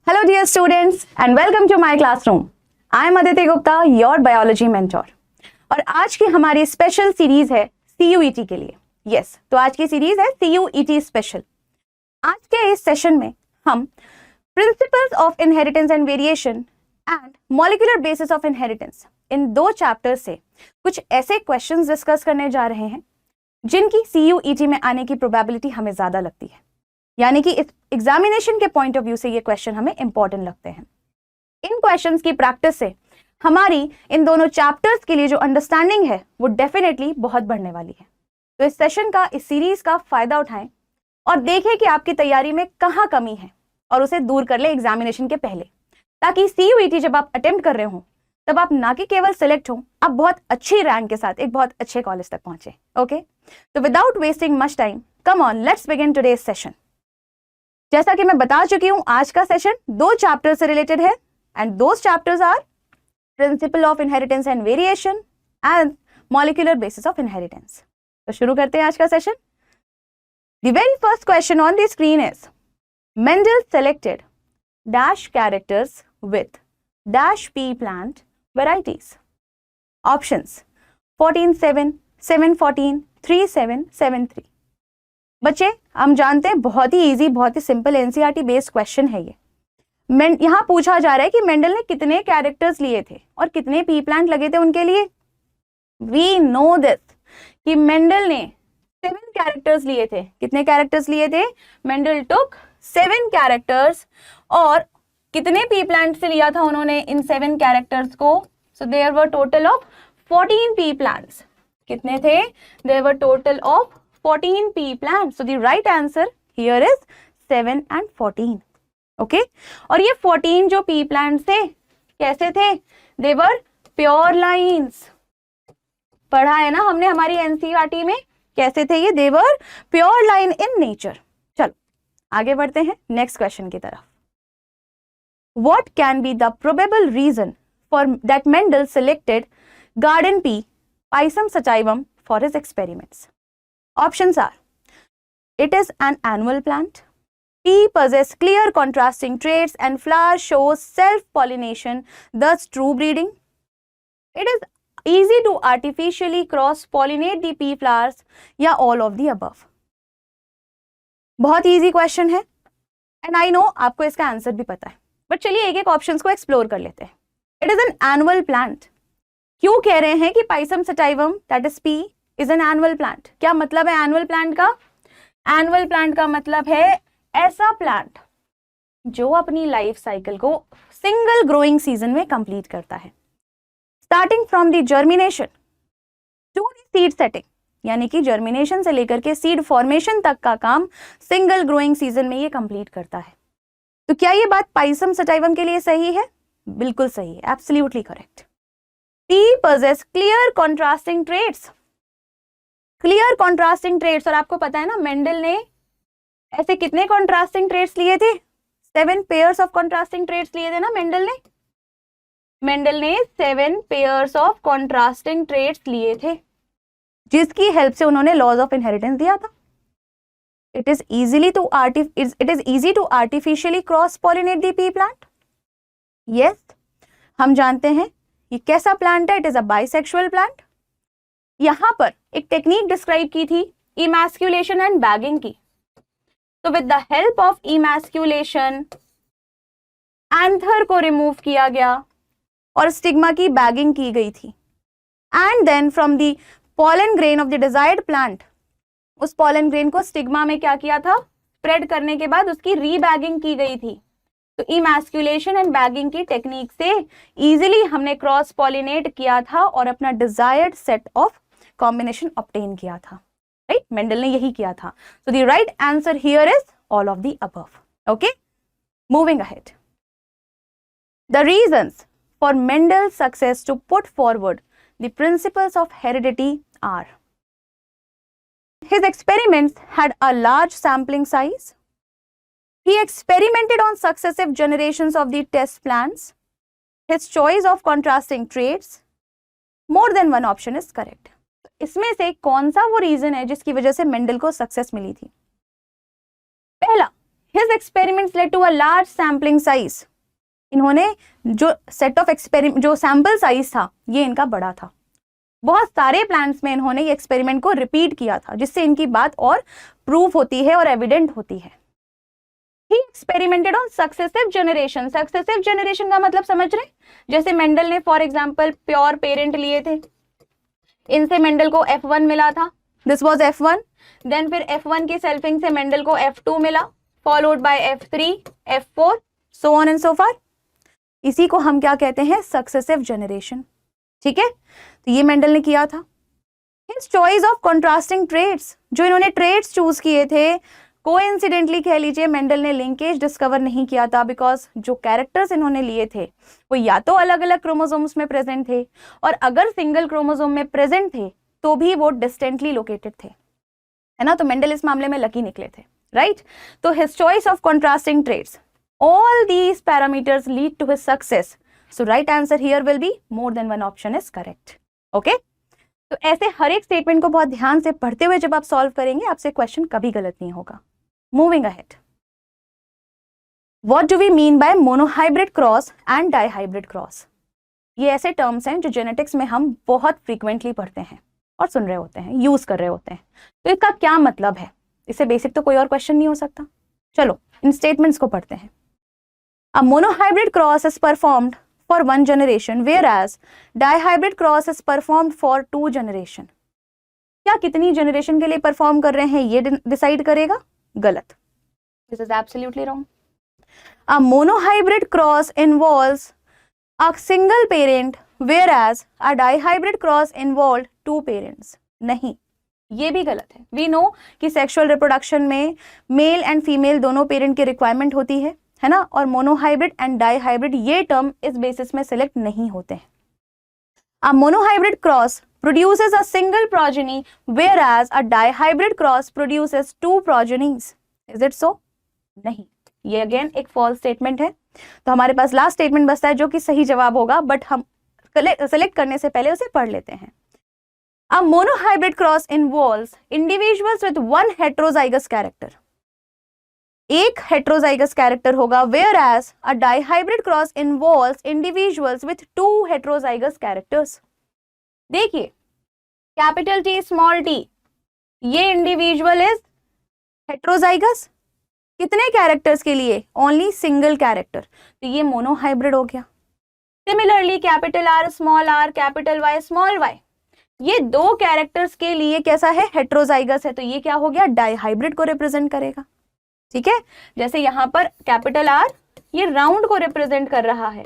Hello dear students and welcome to my classroom. I am Aditi Gupta, your biology mentor. और आज की हमारी special series है CUET के लिए. यस, तो आज की सीरीज है CUET स्पेशल. आज के इस सेशन में हम principles of inheritance and variation and molecular basis of inheritance in दो चैप्टर्स से कुछ ऐसे क्वेश्चंस डिस्कस करने जा रहे हैं जिनकी CUET में आने की प्रोबेबिलिटी हमें ज्यादा लगती है, यानी कि इस एग्जामिनेशन के पॉइंट ऑफ व्यू से ये क्वेश्चन हमें इंपॉर्टेंट लगते हैं. इन क्वेश्चंस की प्रैक्टिस से हमारी इन दोनों चैप्टर्स के लिए जो अंडरस्टैंडिंग है वो डेफिनेटली बहुत बढ़ने वाली है. तो इस सेशन का, इस सीरीज का फायदा उठाएं और देखें कि आपकी तैयारी में कहाँ कमी है और उसे दूर कर ले एग्जामिनेशन के पहले, ताकि CUET जब आप अटेम्प्ट कर रहे हो तब आप ना कि केवल सिलेक्ट हो, आप बहुत अच्छी रैंक के साथ एक बहुत अच्छे कॉलेज तक पहुंचे. ओके, तो without wasting much time, come on, let's begin today's session. जैसा कि मैं बता चुकी हूं, आज का सेशन दो चैप्टर से रिलेटेड है and those chapters are principle of inheritance and variation and molecular basis of inheritance. तो शुरू करते हैं आज का session. The very first question on the screen is Mendel selected dash characters with dash pea plant varieties. Options 14-7, 7-14, 3-7, 7-3. बच्चे, हम जानते हैं बहुत ही इजी, बहुत ही सिंपल एनसीईआरटी बेस्ड क्वेश्चन है ये. यहाँ पूछा जा रहा है कि मेंडल ने कितने कैरेक्टर्स लिए थे और कितने पी प्लांट लगे थे उनके लिए. वी नो दिस कि मेंडल ने 7 कैरेक्टर्स लिए थे. कितने कैरेक्टर्स लिए थे? मेंडल टुक 7 कैरेक्टर्स. और कितने पी प्लांट से लिया था उन्होंने इन 7 कैरेक्टर्स को? So there were total of 14 pea plants. कितने थे? There were total of 14 pea plants. So the right answer here is 7 and 14. Okay, और ये 14 जो पी प्लांट्स थे कैसे थे? They were pure lines. पढ़ा है ना हमने हमारी एनसीईआरटी में, कैसे थे ये? दे were pure line in nature. चलो आगे बढ़ते हैं नेक्स्ट क्वेश्चन की तरफ. What can be the probable reason for that Mendel selected garden pea, Pisum sativum, for his experiments? Options are: it is an annual plant, pea possess clear contrasting traits and flower shows self-pollination, thus true breeding. It is easy to artificially cross-pollinate the pea flowers, या all of the above. बहुत easy question है and I know आपको इसका answer भी पता है, but चलिए एक एक ऑप्शंस को एक्सप्लोर कर लेते हैं. It is an annual plant. क्यों कह रहे हैं कि Pisum sativum that is pea is an annual plant? क्या मतलब है एनुअल प्लांट का? एनुअल प्लांट का मतलब है ऐसा प्लांट जो अपनी लाइफ साइकिल को सिंगल ग्रोइंग सीजन में कंप्लीट करता है, starting from the germination to the seed setting. यानी कि जर्मिनेशन से लेकर के सीड फॉर्मेशन तक का काम सिंगल ग्रोइंग सीजन में ये कंप्लीट करता है. तो क्या ये बात पाइसम सटाइवम के लिए सही है? बिल्कुल सही है, absolutely correct. P possess clear contrasting traits. Clear contrasting traits, और आपको पता है ना मेंडल ने ऐसे कितने कॉन्ट्रास्टिंग ट्रेट्स लिए थे? 7 पेयर्स ऑफ कॉन्ट्रास्टिंग ट्रेट्स लिए थे ना मेंडल ने. मेंडल ने 7 पेयर्स ऑफ कॉन्ट्रास्टिंग ट्रेट्स लिए थे, जिसकी हेल्प से उन्होंने लॉज ऑफ इनहेरिटेंस दिया था. It is easy to artificially cross-pollinate the pea plant. Yes, हम जानते हैं ये कैसा प्लांट है. It is a bisexual plant. यहाँ पर एक टेक्निक डिस्क्राइब की थी emasculation and bagging की. तो with the help of emasculation, anther को रिमूव किया गया और स्टिग्मा की बैगिंग की गई थी. And then from the pollen grain of the desired plant, उस पॉलन ग्रेन को स्टिग्मा में क्या किया था? स्प्रेड करने के बाद उसकी रीबैगिंग की गई थी. तो इमैस्कुलेशन एंड बैगिंग की टेक्निक से इजीली हमने क्रॉस पॉलिनेट किया था और अपना desired set of combination obtain किया था. राइट, मेंडल ने यही किया था. So the right answer here is all of the above. Okay, moving ahead. The reasons for Mendel success to put forward the principles of heredity are: his experiments had a large sampling size. He experimented on successive generations of the test plants. His choice of contrasting traits. More than one option is correct. इसमें से कौन सा वो reason है जिसकी वजह से Mendel को सक्सेस मिली थी? पहला, His experiments led to a large sampling size. इन्होंने जो सेट ऑफ एक्सपेरिमेंट, जो सैंपल साइज था, ये इनका बड़ा था। बहुत सारे प्लांट्स में इन्होंने ये एक्सपेरिमेंट को रिपीट किया था, जिससे इनकी बात और प्रूफ होती है और एविडेंट होती है। He experimented on successive generation. Successive generation का मतलब समझ रहे? जैसे मेंडल ने फॉर एग्जाम्पल प्योर पेरेंट लिए थे, इनसे मेंडल को F1 मिला था, दिस वॉज F1, देन फिर F1 की सेल्फिंग से मेंडल को F2 मिला, followed by F3, F4, so on and so far. इसी को हम क्या कहते हैं? Successive generation. ठीक है, तो ये मेंडल ने किया था। His choice of contrasting traits, जो इन्होंने ट्रेड्स चूज किए थे, कोइंसिडेंटली कह लीजिए मेंडल ने लिंकेज डिस्कवर नहीं किया था, बिकॉज जो कैरेक्टर्स इन्होंने लिए थे वो या तो अलग अलग क्रोमोसोम्स में प्रेजेंट थे, और अगर सिंगल क्रोमोसोम में प्रेजेंट थे तो भी वो डिस्टेंटली लोकेटेड थे, है ना। तो मेंडल इस मामले में लकी निकले थे, राइट। तो his choice of contrasting traits, all these parameters lead to his success, so right answer here will be more than one option is correct. Okay, तो ऐसे हर एक स्टेटमेंट को बहुत ध्यान से पढ़ते हुए जब आप सॉल्व करेंगे, आपसे क्वेश्चन कभी गलत नहीं होगा। Moving ahead, what do we mean by monohybrid cross and dihybrid cross? ये ऐसे टर्म्स हैं जो जेनेटिक्स में हम बहुत फ्रीक्वेंटली पढ़ते हैं और सुन रहे होते हैं, यूज कर रहे होते हैं। तो इसका क्या मतलब है? इससे बेसिक तो कोई और क्वेश्चन नहीं हो सकता। चलो इन स्टेटमेंट्स को पढ़ते हैं। A monohybrid cross is performed for one generation, whereas dihybrid cross is performed for 2 generation. क्या कितनी जनरेशन के लिए परफॉर्म कर रहे हैं ये डिसाइड करेगा? गलत, this is absolutely wrong. A monohybrid cross involves a single parent, whereas a dihybrid cross involved 2 parents. नहीं, ये भी गलत है। वी नो कि सेक्सुअल रिप्रोडक्शन में मेल एंड फीमेल दोनों पेरेंट की रिक्वायरमेंट होती है ना, और मोनोहाइब्रिड एंड डाइहाइब्रिड ये टर्म इस बेसिस में सिलेक्ट नहीं होते हैं। A monohybrid cross produces a single progeny, whereas a dihybrid cross produces 2 progenies. Is it so? नहीं, ये अगेन एक फॉल्स स्टेटमेंट है। तो हमारे पास लास्ट स्टेटमेंट बचता है जो कि सही जवाब होगा, बट हम सेलेक्ट करने से पहले उसे पढ़ लेते हैं। A monohybrid cross involves individuals with one heterozygous character. एक हेट्रोजाइगस कैरेक्टर होगा, whereas a dihybrid cross involves individuals with 2 heterozygous characters. देखिए कैपिटल T स्मॉल t, ये इंडिविजुअल इज हेट्रोजाइगस, कितने कैरेक्टर्स के लिए? ओनली सिंगल कैरेक्टर, तो ये monohybrid हो गया। Similarly capital R small r, capital Y small y, ये 2 कैरेक्टर्स के लिए कैसा है? हेट्रोजाइगस है, तो ये क्या हो गया? डाइहाइब्रिड को रिप्रेजेंट करेगा। ठीक है, जैसे यहाँ पर कैपिटल R ये राउंड को रिप्रेजेंट कर रहा है,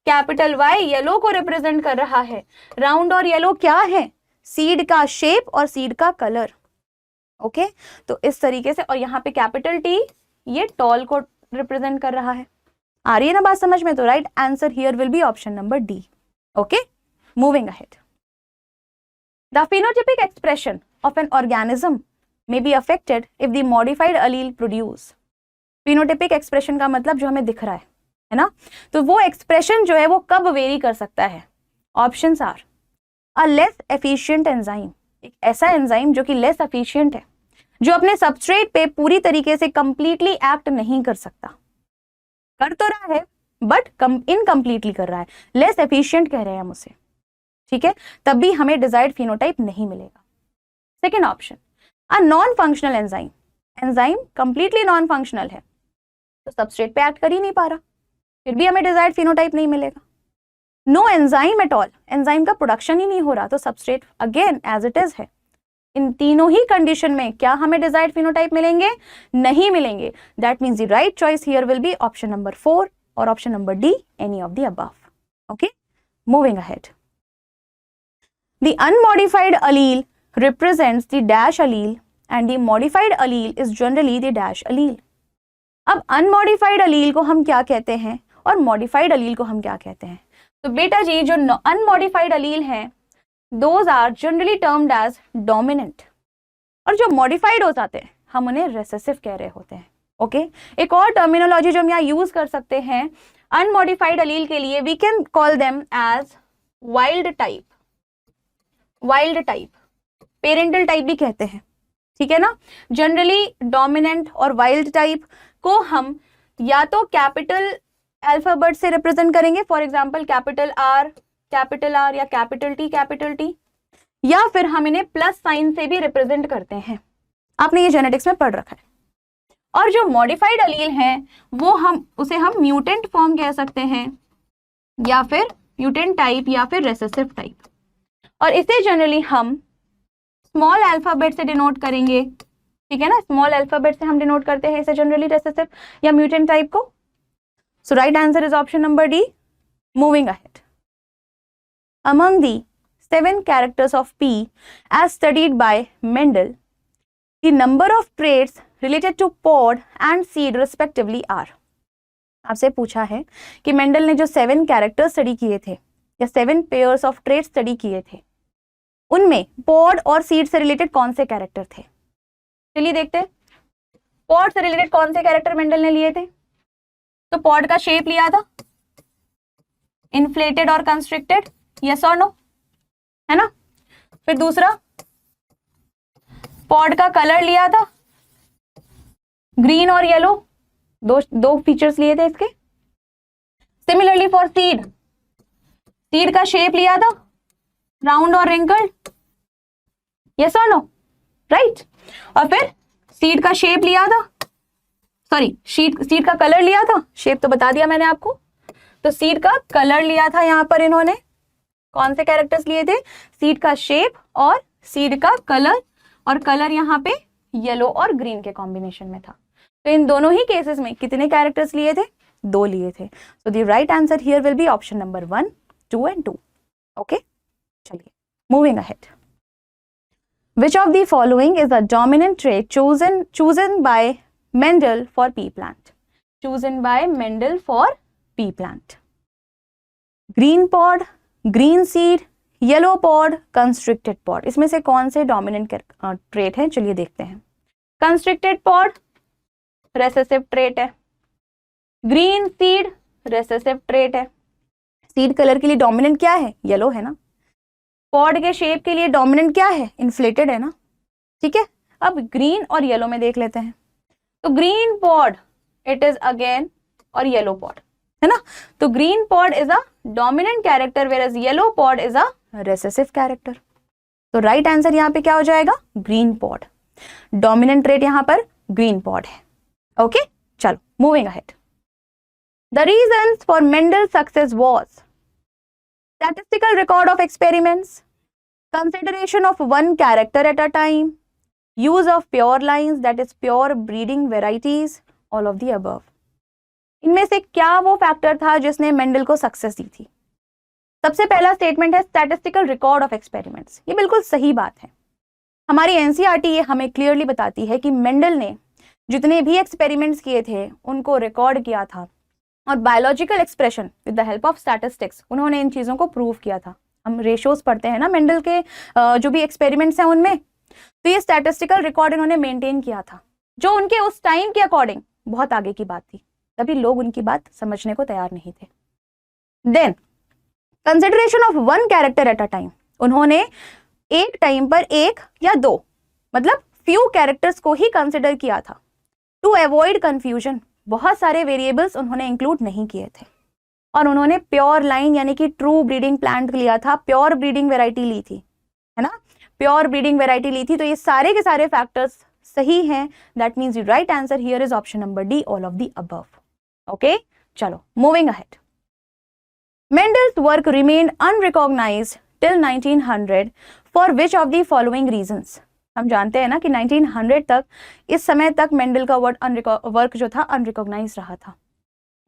कैपिटल Y येलो को रिप्रेजेंट कर रहा है। राउंड और येलो क्या है? सीड का शेप और सीड का कलर। ओके, तो इस तरीके से, और यहाँ पे कैपिटल T ये टॉल को रिप्रेजेंट कर रहा है। आ रही है ना बात समझ में? तो right answer here will be option number D. Okay, moving ahead, the phenotypic expression of an organism may be affected if the modified allele produce. phenotypic expression का मतलब जो हमें दिख रहा है ना, तो वो एक्सप्रेशन जो है वो कब वेरी कर सकता है? Options are a less efficient enzyme, एक ऐसा एंजाइम जो कि लेस एफिशिएंट है, जो अपने सबस्ट्रेट पे पूरी तरीके से कंप्लीटली एक्ट नहीं कर सकता, कर तो रहा है बट इनकम्प्लीटली कर रहा है, लेस एफिशिएंट कह रहे हैं हम उसे। ठीक है, तब भी हमें डिजायर्ड फिनोटाइप नहीं मिलेगा। Second option, a non functional enzyme, enzyme completely non functional है, तो सबस्ट्रेट पे एक्ट कर ही नहीं पा रहा, फिर भी हमें डिजायर्ड फिनोटाइप नहीं मिलेगा। No enzyme at all, enzyme का प्रोडक्शन ही नहीं हो रहा, तो substrate again as it is है। इन तीनों ही कंडीशन में क्या हमें डिजायर्ड फिनोटाइप मिलेंगे? नहीं मिलेंगे। That means the right choice here will be option number 4 और option number D, any of the above. Okay, moving ahead, the unmodified allele represents the dash allele and the modified allele is generally the dash allele. अब unmodified allele को हम क्या कहते हैं और modified allele को हम क्या कहते हैं? तो बेटा जी जो unmodified allele हैं those are generally termed as dominant, और जो modified हो जाते हैं हम उन्हें recessive कह रहे होते हैं। ओके, एक और टर्मिनोलॉजी जो हम यहाँ यूज कर सकते हैं unmodified allele के लिए, we can call them as wild type, wild type, parental type भी कहते हैं। ठीक है ना, जनरली डोमिनेंट और वाइल्ड टाइप को हम या तो कैपिटल अल्फाबेट से रिप्रेजेंट करेंगे, फॉर एग्जाम्पल कैपिटल आर या कैपिटल टी, या फिर हम इन्हें प्लस साइन से भी रिप्रेजेंट करते हैं। आपने ये जेनेटिक्स में पढ़ रखा है। और जो मॉडिफाइड अलील हैं वो उसे हम म्यूटेंट फॉर्म कह सकते हैं, या फिर म्यूटेंट टाइप, या फिर रेसेसिव टाइप। और इसे जनरली हम स्मॉल अल्फाबेट से डिनोट करेंगे, ठीक है ना, स्मॉल अल्फाबेट से हम डिनोट करते हैं इसे जनरली रेसेसिव या म्यूटेंट टाइप को। So right answer is option number D. Moving ahead, among the 7 characters of P as studied by Mendel, the number of traits related to pod and seed respectively are। आपसे पूछा है कि Mendel ने जो 7 characters study किए थे या 7 pairs of traits study किए थे, उनमें पॉड और सीड से रिलेटेड कौन से कैरेक्टर थे। चलिए देखते हैं, पॉड से रिलेटेड कौन से कैरेक्टर मेंडल ने लिए थे। तो पॉड का शेप लिया था इन्फ्लेटेड और कंस्ट्रिक्टेड, यस और नो, है ना। फिर दूसरा, पॉड का कलर लिया था ग्रीन और येलो, दो फीचर्स लिए थे इसके। सिमिलरली फॉर सीड, सीड का शेप लिया था राउंड और रिंकल्ड, यस और नो, राइट। और फिर सीड का शेप लिया था, सॉरी सीड का कलर लिया था, शेप तो बता दिया मैंने आपको। तो सीड का कलर लिया था, यहां पर इन्होंने कौन से कैरेक्टर्स लिए थे, सीड का शेप और सीड का कलर, और कलर यहाँ पे येलो और ग्रीन के कॉम्बिनेशन में था। तो इन दोनों ही केसेस में कितने कैरेक्टर्स लिए थे, 2 लिए थे। So the right answer here will be option number 1, 2 and 2। Okay, चलिए moving ahead. Which of the following is a dominant trait chosen by Mendel for pea plant? Chosen by Mendel for pea plant. Green pod, green seed, yellow pod, constricted pod, इसमें से कौन से dominant trait है, चलिए देखते हैं। Constricted pod recessive trait है, green seed recessive trait है। सीड कलर के लिए डोमिनेंट क्या है, येलो है ना। पॉड के शेप के लिए डोमिनेंट क्या है, इन्फ्लेटेड है ना, ठीक है। अब ग्रीन और येलो में देख लेते हैं। तो green pod it is again, और येलो पॉड, है ना। तो green pod is a dominant character where yellow pod is a recessive character. तो राइट आंसर यहां पे क्या हो जाएगा, ग्रीन पॉड। डोमिनेंट ट्रेट यहां पर ग्रीन पॉड है। ओके, चलो moving ahead. The reasons for Mendel success was statistical record of experiments, consideration of one character at a time, use of pure lines that is pure breeding varieties, all of the above। इनमें से क्या वो factor था जिसने Mendel को success दी थी। सबसे पहला स्टेटमेंट है स्टैटिस्टिकल रिकॉर्ड ऑफ एक्सपेरिमेंट्स। ये बिल्कुल सही बात है। हमारी एनसीईआरटी ये हमें क्लियरली बताती है कि मेंडल ने जितने भी एक्सपेरिमेंट्स किए थे उनको रिकॉर्ड किया था, और biological expression with the help of statistics उन्होंने इन चीज़ों को प्रूव किया था। हम रेशियोज पढ़ते हैं ना मेंडल के जो भी एक्सपेरिमेंट्स हैं उनमें, तो ये स्टैटिस्टिकल रिकॉर्ड इन्होंने मेंटेन किया था, जो उनके उस टाइम के अकॉर्डिंग बहुत आगे की बात थी। तभी लोग उनकी बात समझने को तैयार नहीं थे। Then consideration of one character at a time, उन्होंने एक टाइम पर एक या दो, मतलब फ्यू कैरेक्टर्स को ही कंसिडर किया था टू अवॉइड कंफ्यूजन। बहुत सारे वेरिएबल्स उन्होंने इंक्लूड नहीं किए थे, और उन्होंने प्योर लाइन यानी कि ट्रू ब्रीडिंग प्लांट लिया था, प्योर ब्रीडिंग वेराइटी ली थी, है ना, प्योर ब्रीडिंग वेराइटी ली थी। तो ये सारे के सारे फैक्टर्स सही हैं। That means the right answer here is option number D, all of the above. Okay, चलो moving ahead. Mendel's work remained unrecognized till 1900 for which of the following reasons? हम जानते हैं ना कि 1900 तक, इस समय तक मेंडल का वर्क जो था अनरिकॉग्नाइज रहा था।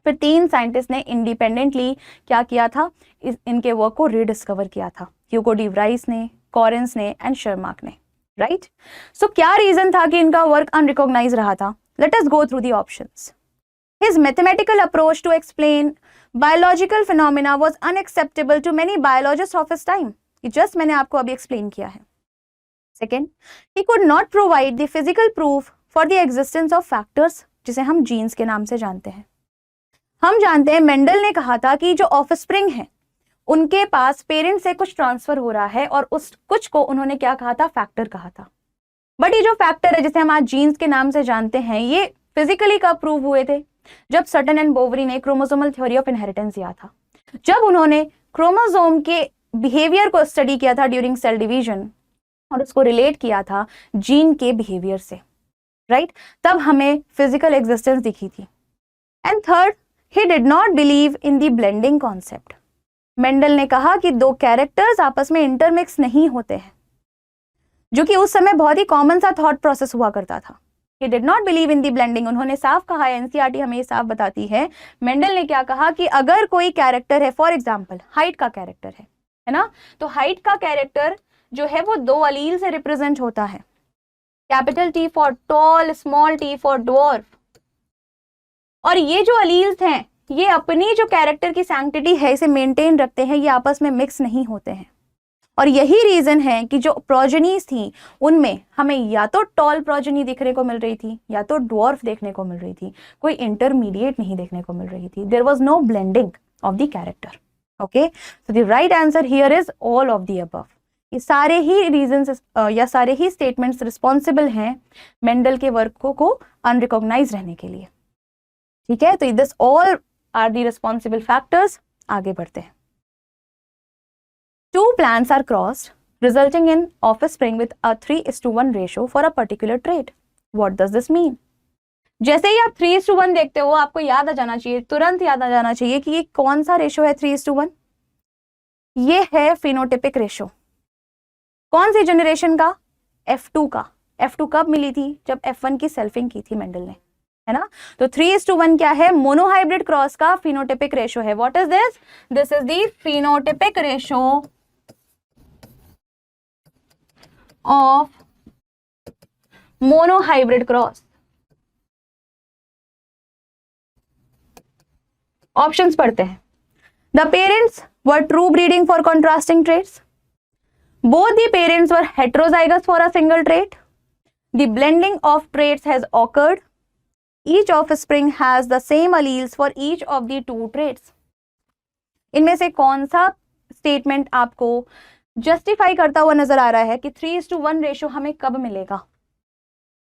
फिर 3 साइंटिस्ट ने इंडिपेंडेंटली क्या किया था, इनके वर्क को रीडिस्कवर किया था, ह्यूगो डी व्राइस ने, कॉरेंस ने एंड शर्माक ने, राइट। सो क्या रीजन था कि इनका वर्क अनरिकॉग्नाइज रहा था? Let us go through the options. His mathematical approach to explain biological phenomena was unacceptable to many biologists of his time. ये just मैंने आपको अभी explain किया है। Second, he could not provide the physical proof for the existence of factors, जिसे हम genes के नाम से जानते हैं। हम जानते हैं मेंडल ने कहा था कि जो ऑफस्प्रिंग है उनके पास पेरेंट से कुछ ट्रांसफर हो रहा है, और उस कुछ को उन्होंने क्या कहा था, फैक्टर कहा था। बट ये जो फैक्टर है जिसे हम आज जीन्स के नाम से जानते हैं, ये फिजिकली कब प्रूव हुए थे? जब सटन एंड बोवरी ने क्रोमोसोमल थ्योरी ऑफ इनहेरिटेंस दिया था, जब उन्होंने क्रोमोसोम के बिहेवियर को स्टडी किया था ड्यूरिंग सेल डिवीजन और उसको रिलेट किया था जीन के बिहेवियर से, राइट? तब हमें फिजिकल एग्जिस्टेंस दिखी थी। And third, he did not believe in the blending concept. Mendel ने कहा कि दो कैरेक्टर्स आपस में इंटरमिक्स नहीं होते हैं, जो कि उस समय बहुत ही कॉमन सा थॉट प्रोसेस हुआ करता था। He did not believe in the blending। उन्होंने साफ कहा है, एनसीईआरटी हमें ये साफ बताती है, मेंडल ने क्या कहा कि अगर कोई कैरेक्टर है, फॉर एग्जाम्पल हाइट का कैरेक्टर है ना, तो हाइट का कैरेक्टर जो है वो दो अलील से रिप्रेजेंट होता है, capital T for tall, small T for dwarf. और ये जो अलील्स हैं ये अपनी जो कैरेक्टर की सैंक्टिटी है इसे मेंटेन रखते हैं, ये आपस में मिक्स नहीं होते हैं। और यही रीजन है कि जो प्रोजेनीज थी उनमें हमें या तो टॉल प्रोजेनी देखने को मिल रही थी या तो ड्वार्फ देखने को मिल रही थी, कोई इंटरमीडिएट नहीं देखने को मिल रही थी। There was no blending of the character. Okay, so the right answer here is all of the above. ये सारे ही रीजंस या सारे ही स्टेटमेंट्स रिस्पॉन्सिबल हैं मेंडल के वर्क को अनरिकॉग्नाइज रहने के लिए। ठीक है, तो this all are the responsible factors. आगे बढ़ते हैं। Two plants are crossed, resulting in offspring with a 3:1 ratio for a particular trait. What does this mean? जैसे ही आप 3:1 देखते हो आपको याद आ जाना चाहिए, तुरंत याद आ जाना चाहिए कि ये कौन सा रेशो है 3:1? ये है फिनोटिपिक रेशो। कौन सी जनरेशन का? F2 का। F2 कब मिली थी? जब F1 की सेल्फिंग की थी मेंडल ने, है ना। तो 3:1 क्या है? मोनोहाइब्रिड क्रॉस का फिनोटिपिक रेशो है। What is this? This is the phenotypic ratio of monohybrid cross. Options पढ़ते हैं। The parents were true breeding for contrasting traits. Both the parents were heterozygous for a single trait. The blending of traits has occurred. Each offspring has the same alleles for each of the two traits. इनमें से कौन सा statement आपको justify करता हुआ नजर आ रहा है कि 3:1 रेशो हमें कब मिलेगा?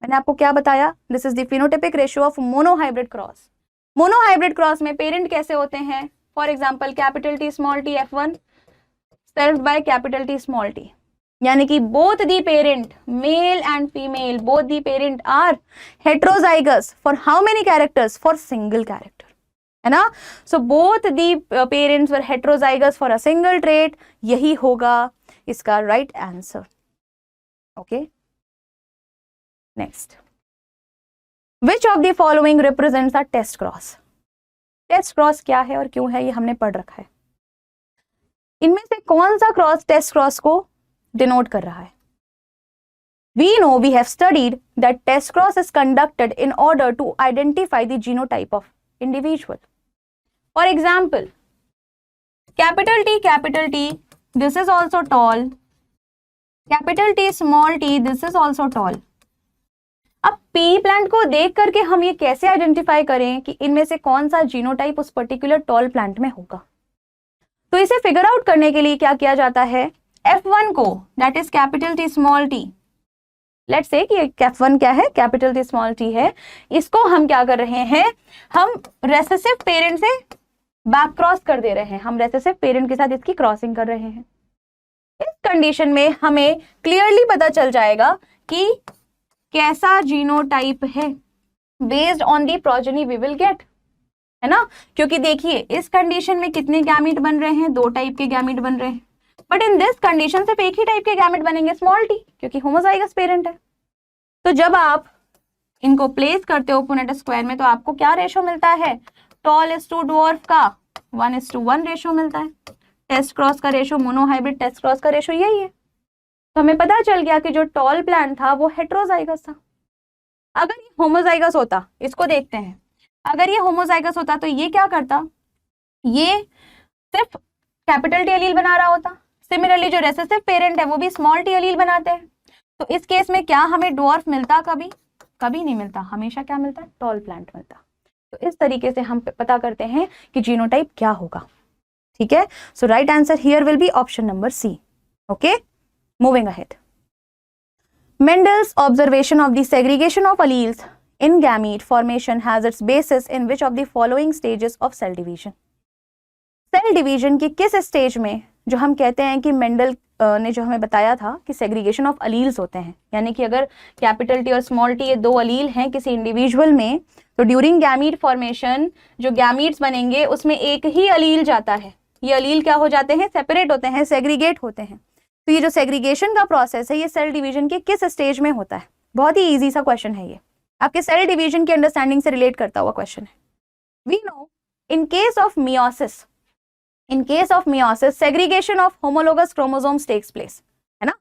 मैंने आपको क्या बताया? This is the phenotypic ratio of monohybrid cross. Monohybrid cross में पेरेंट कैसे होते हैं? For example capital T small T F1 selfed by capital T small T, यानी कि both the parent male and female, both the parent are heterozygous for how many characters? For single character, है ना। So both the parents were heterozygous for a single trait. यही होगा इसका right answer. Okay, next, which of the following represents a test cross? Test cross क्या है और क्यों है ये हमने पढ़ रखा है। इनमें से कौन सा क्रॉस टेस्ट क्रॉस को डिनोट कर रहा है? We know, we have studied that test cross is conducted in order to identify the genotype of individual. For example, capital T, this is also tall. Capital T, small t, this is also tall. अब P plant को देख करके हम ये कैसे identify करें कि इनमें से कौन सा जीनोटाइप उस पर्टिकुलर टॉल प्लांट में होगा? तो इसे फिगर आउट करने के लिए क्या किया जाता है? F1 को, that is capital T small t, let's say कि F1 क्या है? कैपिटल T स्मॉल t है। इसको हम क्या कर रहे हैं? हम रेसेसिव पेरेंट से बैक क्रॉस कर दे रहे हैं, हम रेसेसिव पेरेंट के साथ इसकी क्रॉसिंग कर रहे हैं। इस कंडीशन में हमें क्लियरली पता चल जाएगा कि कैसा जीनोटाइप है based on the progeny we will get, है ना। क्योंकि देखिए इस कंडीशन में कितने गैमीट बन रहे हैं? 2 टाइप के गैमीट बन रहे हैं, बट इन दिस कंडीशन सिर्फ एक ही टाइप के गैमेट बनेंगे, स्मॉल टी, क्योंकि होमोजाइगस पेरेंट है। तो जब आप इनको प्लेस करते हो पुनेट स्क्वायर में तो आपको क्या रेशो मिलता है? टॉल इज टू ड्वार्फ का 1:1 रेशो मिलता है। टेस्ट क्रॉस का रेशो, मोनोहाइब्रिड टेस्ट क्रॉस का रेशो यही है। तो हमें पता चल गया कि जो टॉल प्लांट था वो हेट्रोजाइगस था। अगर ये होमोजाइगस होता, इसको देखते हैं, अगर ये होमोजाइगस होता तो ये क्या करता? ये सिर्फ कैपिटल टी अलील बना रहा होता। सिमिलरली जो रेसेसिव पेरेंट है वो भी स्मॉल टी अलील बनाते हैं। तो इस केस में क्या हमें ड्वार्फ मिलता? कभी नहीं मिलता। हमेशा क्या मिलता है? टॉल प्लांट मिलता। तो इस तरीके से हम पता करते हैं कि जीनोटाइप क्या होगा। ठीक है, so right answer here will be option number C. Okay, moving ahead. Mendel's observation of the segregation of alleles in gamete formation has its basis in which of the following stages of cell division? Cell division की किस stage में, जो हम कहते हैं कि Mendel ने जो हमें बताया था कि सेग्रीगेशन ऑफ अलील्स होते हैं, यानी कि अगर कैपिटल टी और स्मॉल टी ये दो अलील हैं किसी इंडिविजुअल में, तो ड्यूरिंग गैमीट फॉर्मेशन जो गैमीट्स बनेंगे उसमें एक ही अलील जाता है, ये अलील क्या हो जाते हैं, सेपरेट होते हैं, सेग्रीगेट होते हैं। तो ये जो सेग्रीगेशन का प्रोसेस है ये सेल डिवीजन के किस स्टेज में होता है? बहुत ही ईजी सा क्वेश्चन है, ये आपके सेल डिवीजन की अंडरस्टैंडिंग से रिलेट करता हुआ क्वेश्चन है। We know in case of meiosis, in case of meiosis segregation of homologous chromosomes takes place, है ना,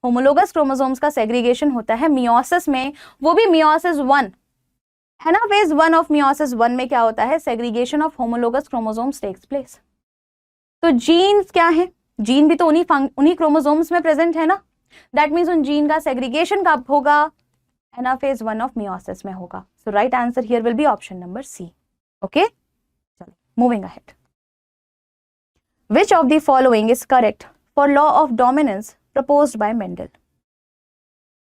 homologous chromosomes का segregation होता है meiosis में, वो भी meiosis 1 है ना, phase 1 of meiosis 1 में क्या होता है, segregation of homologous chromosomes takes place। तो genes क्या है, जीन भी तो उन्हीं chromosomes में present है ना, that means उन जीन का segregation कब होगा, है ना, phase 1 of meiosis में होगा। so right answer here will be option number C। okay, चलो moving ahead। Which of the following is correct for law of dominance proposed by Mendel?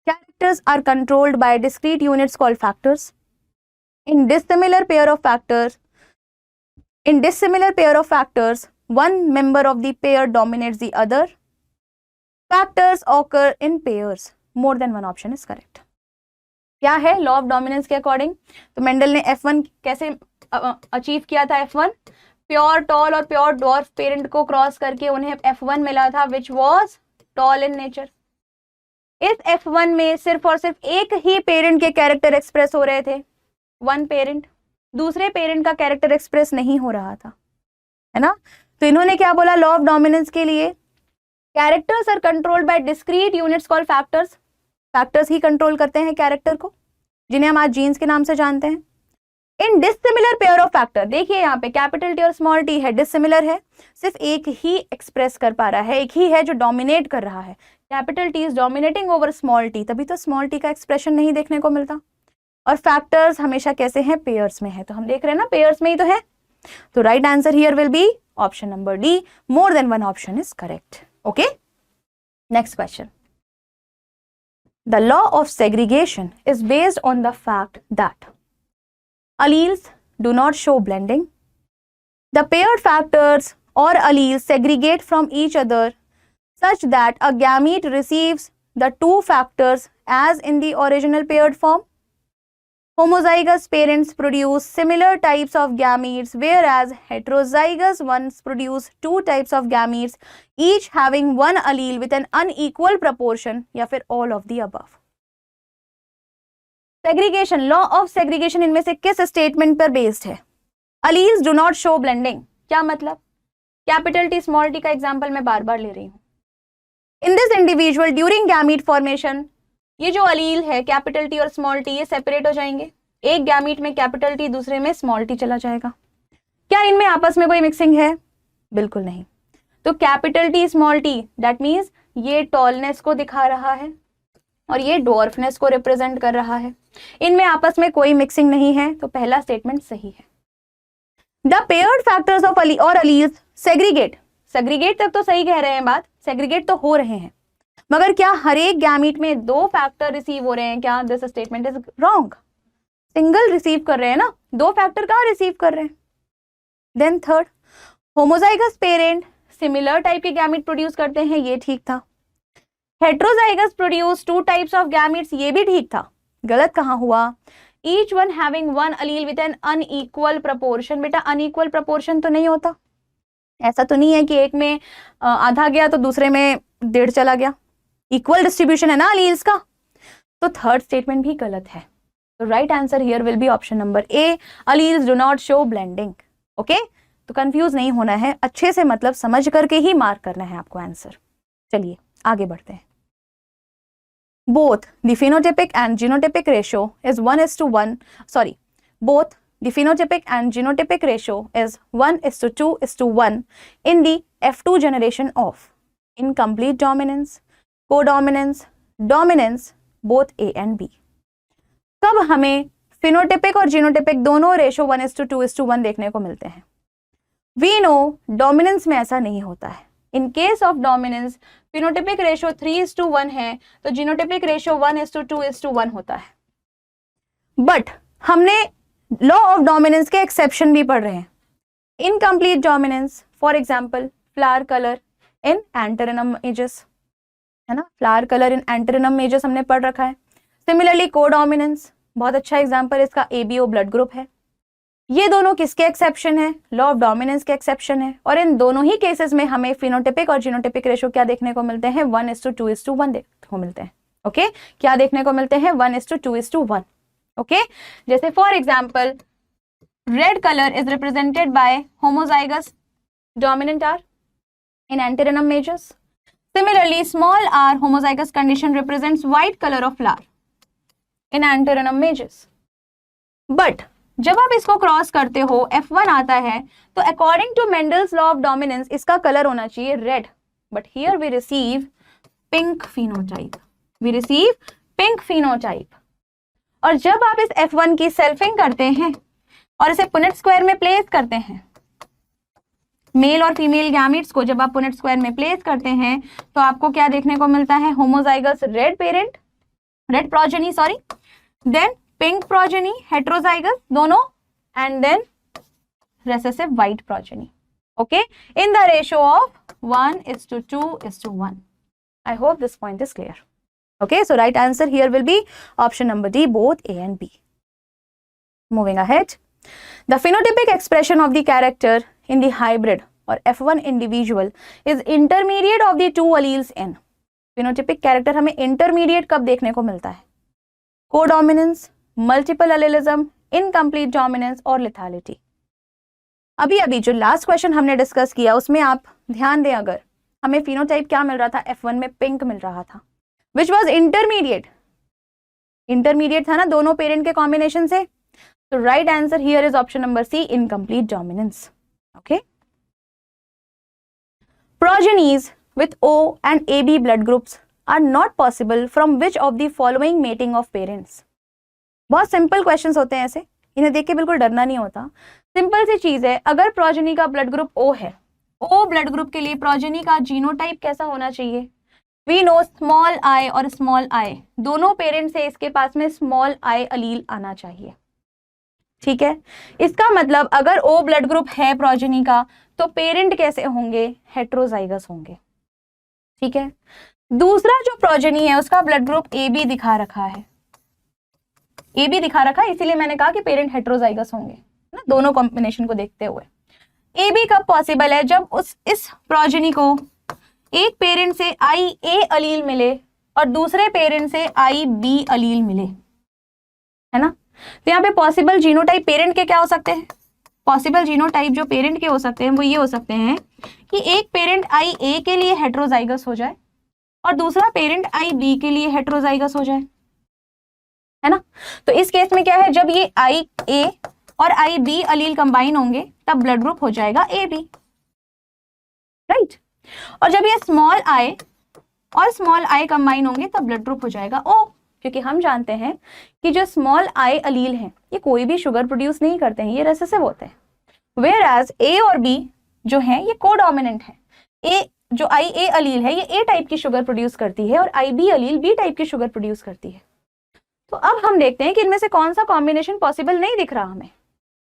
Characters are controlled by discrete units called factors. In dissimilar pair of factors, one member of the pair dominates the other. Factors occur in pairs. More than one option is correct. क्या है law of dominance के according? तो Mendel ने F1 कैसे achieve किया था? F1 pure tall और pure dwarf parent को क्रॉस करके उन्हें F1 मिला था which was tall in nature. इस F1 में सिर्फ और सिर्फ एक ही पेरेंट के कैरेक्टर एक्सप्रेस हो रहे थे, वन पेरेंट, दूसरे पेरेंट का कैरेक्टर एक्सप्रेस नहीं हो रहा था, है ना। तो इन्होंने क्या बोला लॉ ऑफ डोमिनेंस के लिए? Characters are controlled by discrete units called factors, factors ही कंट्रोल करते हैं कैरेक्टर को, जिन्हें हम आज जीन्स के नाम से जानते हैं। इन डिसिमिलर पेयर ऑफ फैक्टर, देखिए यहाँ पे कैपिटल टी और स्मॉल टी है, डिसिमिलर है, सिर्फ एक ही एक्सप्रेस कर पा रहा है, एक ही है जो डोमिनेट कर रहा है, capital T is dominating over small T, तभी तो स्मॉल टी का एक्सप्रेशन नहीं देखने को मिलता। और फैक्टर्स हमेशा कैसे हैं? पेयर्स में है, तो हम देख रहे हैं ना पेयर्स में ही तो है। तो right answer here will be option number D, more than one option is correct. Okay, next question. The law of segregation is based on the fact that alleles do not show blending. The paired factors or alleles segregate from each other such that a gamete receives the two factors as in the original paired form. Homozygous parents produce similar types of gametes, whereas heterozygous ones produce two types of gametes, each having one allele with an unequal proportion, या फिर all of the above. Segregation, law of segregation इनमें से किस statement पर based है? Alleles do not show blending, क्या मतलब? Capital T small T का एग्जांपल मैं बार बार ले रही हूँ। In this individual during gamete formation, ये जो अलील है कैपिटल टी और स्मॉल टी ये सेपरेट हो जाएंगे, एक गैमीट में कैपिटल टी दूसरे में स्मॉल टी चला जाएगा। क्या इनमें आपस में कोई मिक्सिंग है? बिल्कुल नहीं। तो capital T small T that means ये टॉलनेस को दिखा रहा है और ये डॉर्फनेस को रिप्रेजेंट कर रहा है, इनमें आपस में कोई मिक्सिंग नहीं है, तो पहला स्टेटमेंट सही है। The paired factors of alleles segregate, segregate तक तो सही कह रहे हैं बात, सेग्रीगेट तो हो रहे हैं, मगर क्या हर एक गैमीट में दो फैक्टर रिसीव हो रहे हैं? क्या this statement is wrong. Single receive कर रहे हैं ना, दो फैक्टर कहाँ रिसीव कर रहे हैं? Then third, homozygous parent similar type के गैमीट प्रोड्यूस करते हैं, ये ठीक था। Heterozygous produce two types of gametes, ये भी ठीक था। गलत कहाँ हुआ? Each one having one allele with an unequal proportion. बेटा अनइक्वल प्रपोर्शन तो नहीं होता, ऐसा तो नहीं है कि एक में आधा गया तो दूसरे में 1.5 चला गया, इक्वल डिस्ट्रीब्यूशन है ना अलील्स का। तो थर्ड स्टेटमेंट भी गलत है। तो right answer here will be option number A, alleles do not show blending. Okay, तो कंफ्यूज नहीं होना है, अच्छे से मतलब समझ करके ही मार्क करना है आपको आंसर। चलिए आगे बढ़ते हैं। Both the phenotypic and genotypic ratio is 1:1. Sorry, both the phenotypic and genotypic ratio is 1:2:1 in the F2 generation of incomplete dominance, codominance, dominance, both A and B. कब हमें phenotypic और genotypic दोनों ratio 1:2:1 देखने को मिलते हैं? We know dominance में ऐसा नहीं होता है। इन case of dominance phenotypic ratio 3:1 है, तो जीनोटिपिक रेशो 1:2:1 होता है। बट हमने लॉ ऑफ डोमिनेंस के एक्सेप्शन भी पढ़ रहे हैं. Incomplete dominance, for example flower colour in antirrhinum majus, है ना, flower colour in antirrhinum majus हमने पढ़ रखा है. सिमिलरली कोडोमिनेंस, बहुत अच्छा एग्जाम्पल इसका एबीओ ब्लड ग्रुप है. ये दोनों किसके एक्सेप्शन है? लॉ ऑफ डोमिनेंस के एक्सेप्शन है. और इन दोनों ही केसेस में हमें फिनोटिपिक और जीनोटिपिक रेशो क्या देखने को मिलते हैं? 1:2:1 देखने को मिलते हैं. ओके, क्या देखने को मिलते हैं? 1:2:1. ओके, जैसे for example red colour is represented by homozygous dominant R in antennum majors. Similarly, small r homozygous condition represents white color of flower in antennum majors. But जब आप इसको क्रॉस करते हो, F1 आता है, तो according to Mendel's law of dominance इसका colour होना चाहिए red, but here we receive pink phenotype. We receive pink phenotype. और जब आप इस F1 की सेल्फिंग करते हैं और इसे पुनेट स्क्वायर में प्लेस करते हैं, मेल और फीमेल गैमेट्स को जब आप पुनेट स्क्वायर में प्लेस करते हैं, तो आपको क्या देखने को मिलता है? Homozygous red parent, red progeny sorry, then pink progeny heterozygous दोनों, and then recessive white progeny. Okay, in the ratio of 1:2:1. I hope this point is clear. Okay, so right answer here will be option number D, both A and B. Moving ahead, the phenotypic expression of the character in the hybrid or F1 individual is intermediate of the two alleles in. phenotypic character हमें intermediate कब देखने को मिलता है? codominance, multiple allelism, incomplete dominance और lethality. अभी जो last question हमने डिस्कस किया उसमें आप ध्यान दें, अगर हमें फिनोटाइप क्या मिल रहा था? F1 में पिंक मिल रहा था, which was intermediate. इंटरमीडिएट था ना दोनों पेरेंट के कॉम्बिनेशन से. So right answer here is option number C, incomplete dominance. Okay. Progenies with O and AB blood groups are not possible from which of the following mating of parents? बहुत simple questions होते हैं ऐसे, इन्हें देख के बिल्कुल डरना नहीं होता. सिंपल सी चीज है, अगर प्रोजेनी का ब्लड ग्रुप O है, O ब्लड ग्रुप के लिए प्रोजेनी का जीनोटाइप कैसा होना चाहिए? वी नो स्मॉल i और स्मॉल i, दोनों पेरेंट से इसके पास में स्मॉल i अलील आना चाहिए. ठीक है, इसका मतलब अगर O ब्लड ग्रुप है प्रोजेनी का, तो पेरेंट कैसे होंगे? हेट्रोजाइगस होंगे. ठीक है, दूसरा जो प्रोजेनी है उसका ब्लड ग्रुप AB दिखा रखा है, AB दिखा रखा है, इसीलिए मैंने कहा कि पेरेंट हेट्रोजाइगस होंगे ना, दोनों कॉम्बिनेशन को देखते हुए. AB कब पॉसिबल है? जब इस प्रोजेनी को एक पेरेंट से IA अलील मिले और दूसरे पेरेंट से IB अलील मिले, है ना. तो यहाँ पे पॉसिबल जीनोटाइप पेरेंट के क्या हो सकते हैं? पॉसिबल जीनोटाइप जो पेरेंट के हो सकते हैं वो ये हो सकते हैं कि एक पेरेंट IA के लिए हेट्रोजाइगस हो जाए और दूसरा पेरेंट IB के लिए हेट्रोजाइगस हो जाए, है ना. तो इस केस में क्या है, जब ये IA और IB अलील कंबाइन होंगे तब ब्लड ग्रुप हो जाएगा AB, राइट. और जब ये स्मॉल i और स्मॉल i कंबाइन होंगे तब ब्लड ग्रुप हो जाएगा O, क्योंकि हम जानते हैं कि जो स्मॉल i अलील हैं ये कोई भी शुगर प्रोड्यूस नहीं करते हैं, ये रेसेसिव होते हैं. वेयर एज A और B जो हैं ये कोडोमिनेंट है. A जो IA अलील है ये A टाइप की शुगर प्रोड्यूस करती है और IB अलील B टाइप की शुगर प्रोड्यूस करती है. तो अब हम देखते हैं कि इनमें से कौन सा कॉम्बिनेशन पॉसिबल नहीं दिख रहा हमें.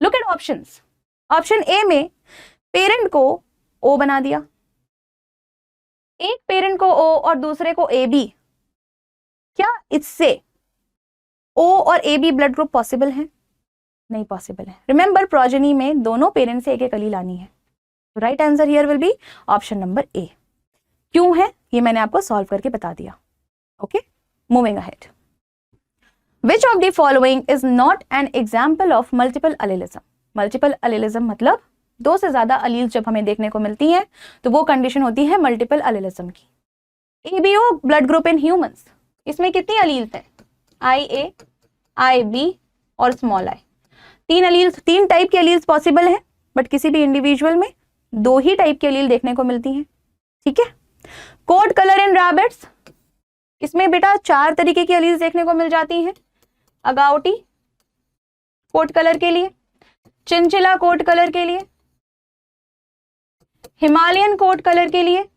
Look at options. Option A में पेरेंट को O बना दिया, एक पेरेंट को O और दूसरे को AB. क्या इससे O और AB ब्लड ग्रुप पॉसिबल है? नहीं पॉसिबल है. रिमेंबर प्रोजेनी में दोनों पेरेंट से एक एक अलील आनी है. Right answer here will be option number ए. क्यों है ये मैंने आपको सॉल्व करके बता दिया. Okay, moving ahead. Which of the following is not an example of multiple allelism? Multiple allelism मतलब दो से ज्यादा अलील जब हमें देखने को मिलती हैं तो वो कंडीशन होती है मल्टीपल अलीलिज्म की. ABO blood group in humans, इसमें कितनी अलील थे? IA, IB और स्मॉल i. तीन अलील, तीन टाइप के अलील्स पॉसिबल हैं, बट किसी भी इंडिविजुअल में दो ही टाइप के अलील देखने को मिलती हैं. ठीक है. कोड कलर इन रैबिट्स, इसमें बेटा चार तरीके की अलील्स देखने को मिल जाती हैं. अगाउटी कोट कलर के लिए, चिंचिला कोट कलर के लिए, हिमालयन कोट कलर के लिए,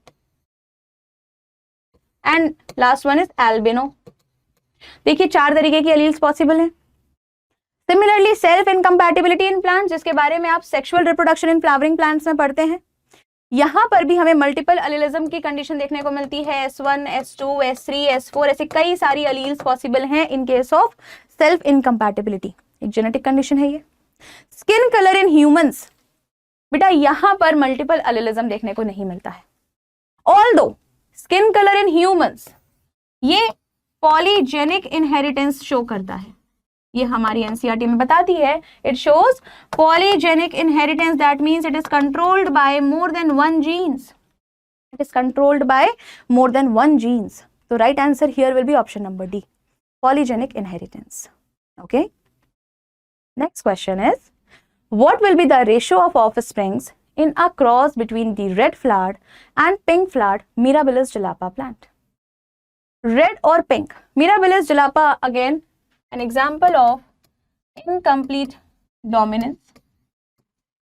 and last one is albino. देखिए चार तरीके की अलील्स पॉसिबल हैं. Similarly self incompatibility in plants, जिसके बारे में आप sexual reproduction in flowering plants में पढ़ते हैं, यहां पर भी हमें मल्टीपल अलीलिज्म की कंडीशन देखने को मिलती है। S1, S2, S3, S4 ऐसे कई सारी अलील्स पॉसिबल हैं इन केस ऑफ सेल्फ इनकम्पैटिबिलिटी। एक जेनेटिक कंडीशन है ये। स्किन कलर इन ह्यूमंस, बेटा यहां पर मल्टीपल अलीलिज्म देखने को नहीं मिलता है। Although skin colour in humans ये पॉलीजेनिक इनहेरिटेंस शो करता है, ये हमारी एनसीईआरटी में बताती है। It shows polygenic inheritance, that means it is controlled by more than one genes. It is controlled by more than one genes. तो right answer here will be option number D, polygenic inheritance. Okay, next question is what will be the ratio of offsprings in a cross between the red flowered and pink flowered Mirabilis jalapa plant? Red or pink? Mirabilis jalapa, again an example of incomplete dominance.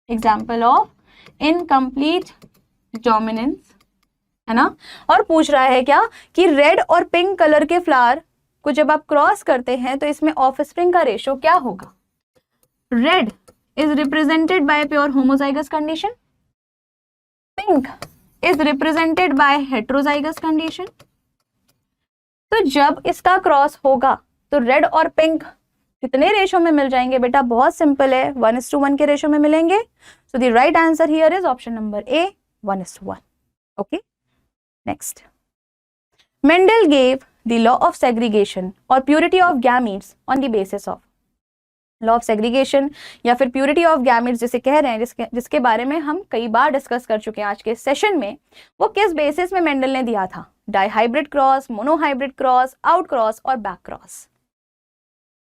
Example of incomplete dominance, है ना। और पूछ रहा है क्या कि red और pink colour के फ्लावर को जब आप क्रॉस करते हैं तो इसमें ऑफस्प्रिंग का रेशियो क्या होगा। Red is represented by pure homozygous condition, pink is represented by heterozygous condition। तो जब इसका क्रॉस होगा तो रेड और पिंक कितने रेशो में मिल जाएंगे बेटा, बहुत सिंपल है, 1:1 के रेशो में मिलेंगे। So the right answer here is option number A, 1:1। Okay, next, Mendel gave the law of segregation और purity of gametes on the basis of. Law of segregation या फिर प्यूरिटी ऑफ गैमेट्स जिसे कह रहे हैं, जिसके बारे में हम कई बार डिस्कस कर चुके हैं आज के सेशन में, वो किस बेसिस में मेंडल ने दिया था। Dihybrid cross, monohybrid cross, out cross और बैक क्रॉस।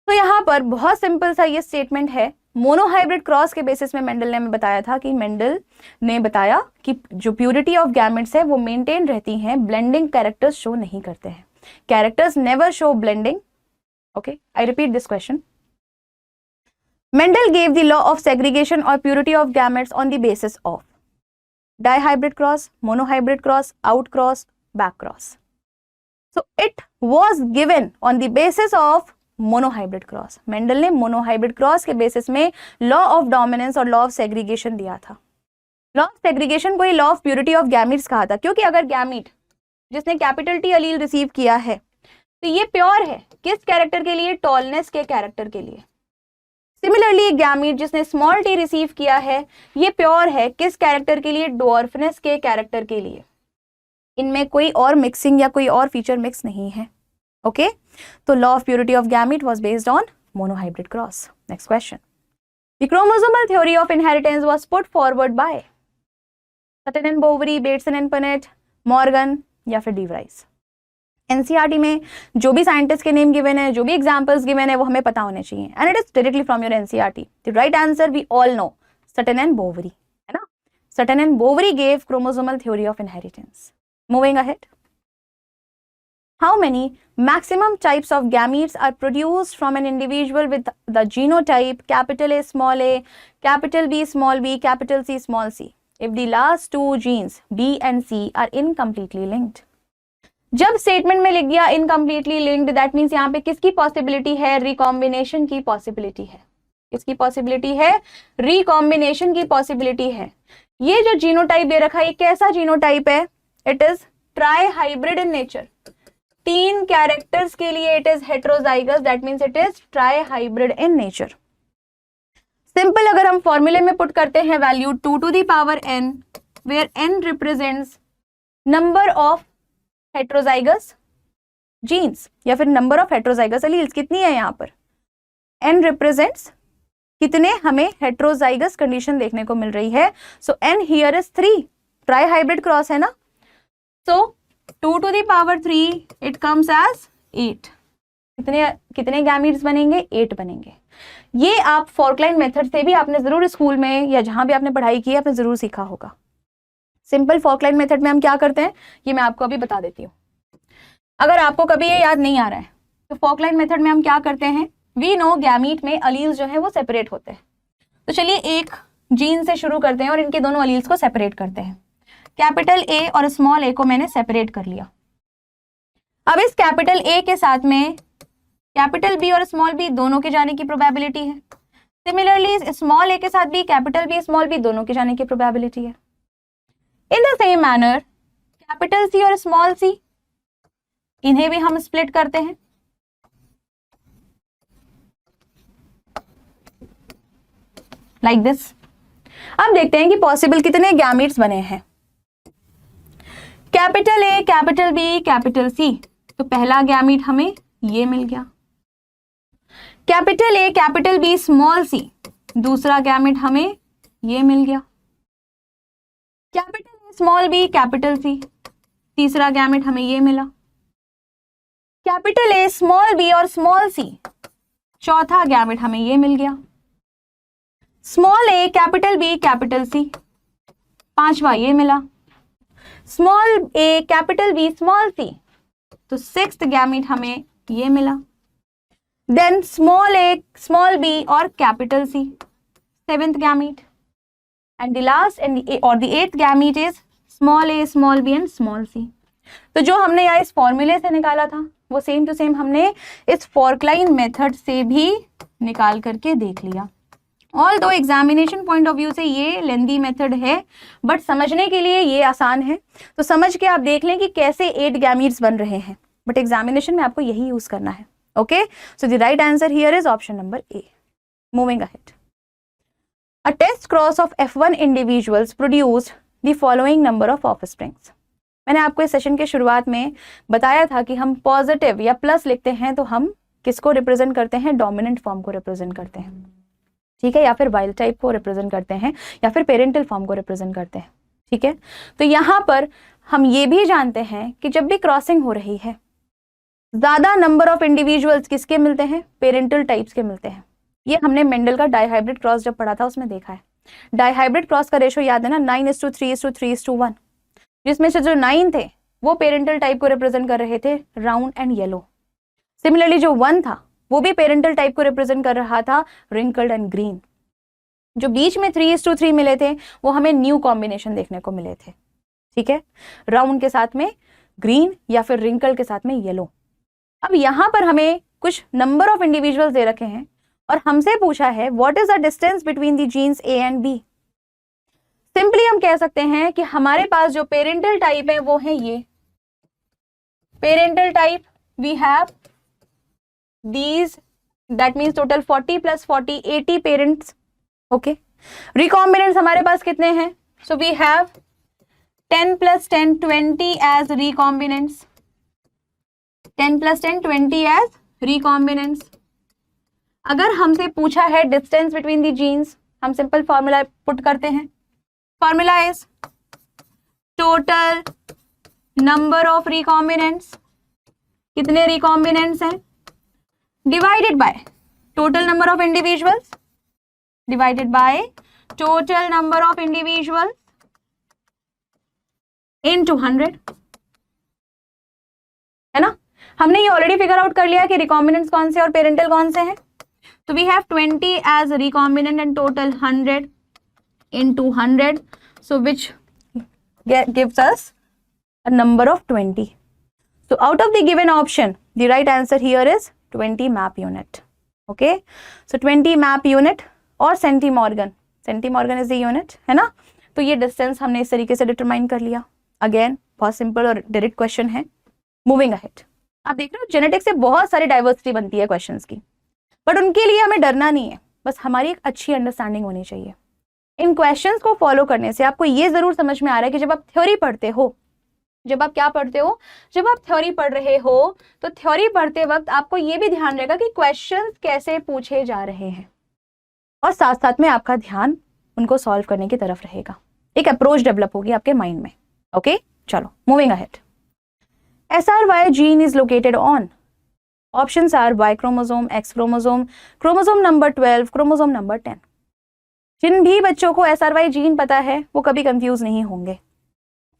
तो यहाँ पर बहुत सिंपल सा ये स्टेटमेंट है, मोनोहाइब्रिड क्रॉस के बेसिस में मेंडल ने हमें बताया था कि मेंडल ने बताया कि जो प्यूरिटी ऑफ गैमेट्स है वो मेंटेन रहती हैं, ब्लेंडिंग कैरेक्टर्स शो नहीं करते हैं, characters never show blending. Okay, I repeat this question. Mendel gave the law of segregation or purity of gametes on the basis of dihybrid cross, monohybrid cross, out cross, back cross. So it was given on the basis of monohybrid cross. Mendel ने monohybrid cross के basis में law of dominance और law of segregation दिया था। law of segregation को ही law of purity of gametes कहा था, क्योंकि अगर गैमीट जिसने कैपिटल टी अलील रिसीव किया है तो ये प्योर है किस कैरेक्टर के लिए, टॉलनेस के कैरेक्टर के लिए। सिमिलरली गैमीट जिसने स्मॉल टी रिसीव किया है ये प्योर है किस कैरेक्टर के लिए, डॉर्फनेस के कैरेक्टर के लिए। इनमें कोई और मिक्सिंग या कोई और फीचर मिक्स नहीं है। ओके, तो law of purity of gamete was based on monohybrid cross. Next question, the chromosomal theory of inheritance was put forward by Sutton and Boveri, Bateson and Punnett, Morgan या फिर D Vries. NCERT में जो भी scientist के name given है, जो भी examples given है, वो हमें पता होने चाहिए, and it is directly from your NCERT. The right answer we all know, Sutton and Boveri, है ना। Sutton and Boveri gave chromosomal theory of inheritance. Moving ahead, how many maximum types of gametes are produced from an individual with the genotype capital A small a, capital B small b, capital C small c, if the last two genes B and C are incompletely linked? जब statement में लिख दिया incompletely linked, that means यहाँ पे किसकी possibility है, recombination की possibility है। किसकी पॉसिबिलिटी है, रिकॉम्बिनेशन की पॉसिबिलिटी है। ये जो जीनोटाइप दे रखा है ये कैसा जीनोटाइप है, it is trihybrid in nature. 3 characters के लिए it is heterozygous, that means it is trihybrid in nature. Simple अगर हम फॉर्मूले में पुट करते हैं value 2 to the power n, where n represents number of heterozygous genes या फिर नंबर ऑफ हेट्रोजाइगस एलील्स, कितनी है यहाँ पर, n रिप्रेजेंट्स कितने हमें हेट्रोजाइगस कंडीशन देखने को मिल रही है। So n here is 3, trihybrid cross है ना। So 2 to the power 3 it comes as 8। कितने गैमीट्स बनेंगे, 8 बनेंगे। ये आप फोर्कलाइन मेथड से भी आपने जरूर स्कूल में या जहां भी आपने पढ़ाई की है आपने जरूर सीखा होगा। सिंपल फोर्कलाइन मेथड में हम क्या करते हैं ये मैं आपको अभी बता देती हूँ। अगर आपको कभी ये याद नहीं आ रहा है तो फोर्कलाइन मेथड में हम क्या करते हैं, वी नो गैमीट में अलील्स जो है वो सेपरेट होते हैं। तो चलिए एक जीन से शुरू करते हैं और इनके दोनों अलील्स को सेपरेट करते हैं। कैपिटल ए और स्मॉल ए को मैंने सेपरेट कर लिया। अब इस कैपिटल ए के साथ में कैपिटल बी और स्मॉल बी दोनों के जाने की प्रोबेबिलिटी है। सिमिलरली स्मॉल ए के साथ भी कैपिटल बी स्मॉल बी दोनों के जाने की प्रोबेबिलिटी है। In the same manner capital C और स्मॉल सी, इन्हें भी हम स्प्लिट करते हैं। Like this. अब देखते हैं कि पॉसिबल कितने गैमीट्स बने हैं। Capital A, capital B, capital C, तो पहला गैमीट हमें ये मिल गया। Capital A, capital B, small C, दूसरा गैमीट हमें ये मिल गया। Capital A, small B, capital C, तीसरा गैमीट हमें ये मिला। कैपिटल ए, स्मॉल बी और स्मॉल सी, चौथा गैमीट हमें ये मिल गया। Small A, capital B, capital C, पांचवा ये मिला। Small A, capital B, small C, तो सिक्स्थ गैमीट हमें ये मिला। Then small A, small B और capital C, seventh gamete, and the last और the eighth gamete is small A, small B and small C. तो जो हमने यहाँ इस फॉर्मूले से निकाला था वो सेम टू सेम हमने इस फोर्कलाइन मेथड से भी निकाल करके देख लिया। Although examination point of view से ये लेंदी मेथड है, बट समझने के लिए ये आसान है। तो समझ के आप देख लें कि कैसे 8 गैमीट्स बन रहे हैं, बट एग्जामिनेशन में आपको यही यूज करना है। Okay, so the right answer here is option number A. Moving ahead, a test cross of F1 individuals produced the following number of offsprings. मैंने आपको इस सेशन के शुरुआत में बताया था कि हम पॉजिटिव या प्लस लिखते हैं तो हम किसको रिप्रेजेंट करते हैं, डोमिनेंट फॉर्म को रिप्रेजेंट करते हैं, ठीक है, या फिर वाइल्ड टाइप को रिप्रेजेंट करते हैं, या फिर पेरेंटल फॉर्म को रिप्रेजेंट करते हैं, ठीक है। तो यहाँ पर हम ये भी जानते हैं कि जब भी क्रॉसिंग हो रही है ज्यादा नंबर ऑफ इंडिविजुअल्स किसके मिलते हैं, पेरेंटल टाइप्स के मिलते हैं। ये हमने मेंडल का डाइहाइब्रिड क्रॉस जब पढ़ा था उसमें देखा है। डाइहाइब्रिड क्रॉस का रेशो याद है ना, 9:3:3:1, जिसमें से जो 9 थे वो पेरेंटल टाइप को रिप्रेजेंट कर रहे थे, राउंड एंड येलो। सिमिलरली जो 1 था वो भी पेरेंटल टाइप को रिप्रेजेंट कर रहा था, रिंकल्ड एंड ग्रीन। जो बीच में 3:3 मिले थे वो हमें न्यू कॉम्बिनेशन देखने को मिले थे, ठीक है, राउंड के साथ में ग्रीन या फिर रिंकल के साथ में येलो। अब यहां पर हमें कुछ नंबर ऑफ इंडिविजुअल्स दे रखे हैं और हमसे पूछा है what is the distance between the genes A and B. Simply हम कह सकते हैं कि हमारे पास जो पेरेंटल टाइप है वो है ये parental type, we have these, that means total 40 plus 40 80 parents. okay, recombinants हमारे पास कितने हैं, so we have 10 plus 10 20 as recombinants, 10 plus 10 20 as recombinants. अगर हमसे पूछा है distance between the genes, हम सिंपल फॉर्मूला पुट करते हैं। Formula is total number of recombinants, कितने recombinants हैं, divided by total number of individuals, divided by total number of individuals into 100, है ना। हमने ये ऑलरेडी फिगर आउट कर लिया कि रिकॉम्बिनेंट्स कौन से और पेरेंटल कौन से हैं। तो we have 20 as recombinant and total 100 into 100, so which gives us a number of 20. So out of the given option, the right answer here is 20 map unit. Okay, so 20 map unit और सेंटीमॉर्गन, सेंटीमॉर्गन is the unit, है ना। तो ये distance हमने इस तरीके से determine कर लिया। अगेन बहुत सिंपल और डायरेक्ट क्वेश्चन है। मूविंग अहेड, आप देख रहे हो जेनेटिक्स से बहुत सारी डाइवर्सिटी बनती है क्वेश्चंस की, बट उनके लिए हमें डरना नहीं है, बस हमारी एक अच्छी अंडरस्टैंडिंग होनी चाहिए। इन क्वेश्चंस को फॉलो करने से आपको ये जरूर समझ में आ रहा है कि जब आप थ्योरी पढ़ते हो, जब आप क्या पढ़ते हो, जब आप थ्योरी पढ़ रहे हो तो थ्योरी पढ़ते वक्त आपको ये भी ध्यान रहेगा कि क्वेश्चंस कैसे पूछे जा रहे हैं, और साथ साथ में आपका ध्यान उनको सॉल्व करने की तरफ रहेगा। एक अप्रोच डेवलप होगी आपके माइंड में। ओके, चलो moving ahead. SRY gene is located on, options are Y chromosome, X chromosome, chromosome number 12, chromosome number 10। जिन भी बच्चों को SRY जीन पता है वो कभी कंफ्यूज नहीं होंगे।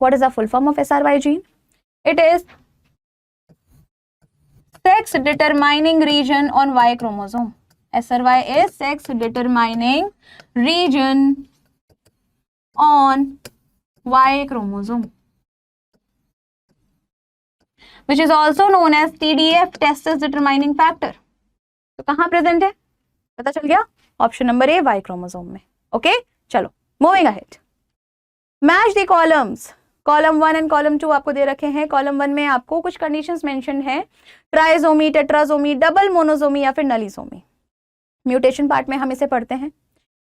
What is the full form of SRY gene? It is sex determining region on Y chromosome. SRY is sex determining region on Y chromosome, which is also known as TDF, testis determining factor. तो कहाँ present है, पता चल गया, option number A Y chromosome में। Okay चलो moving ahead. Match the columns, column 1 and column 2 आपको दे रखे हैं। कॉलम 1 में आपको कुछ कंडीशंस मेंशन है, ट्राइसोमी, टेट्रासोमी, डबल मोनोसोमी या फिर नलीसोमी। म्यूटेशन पार्ट में हम इसे पढ़ते हैं।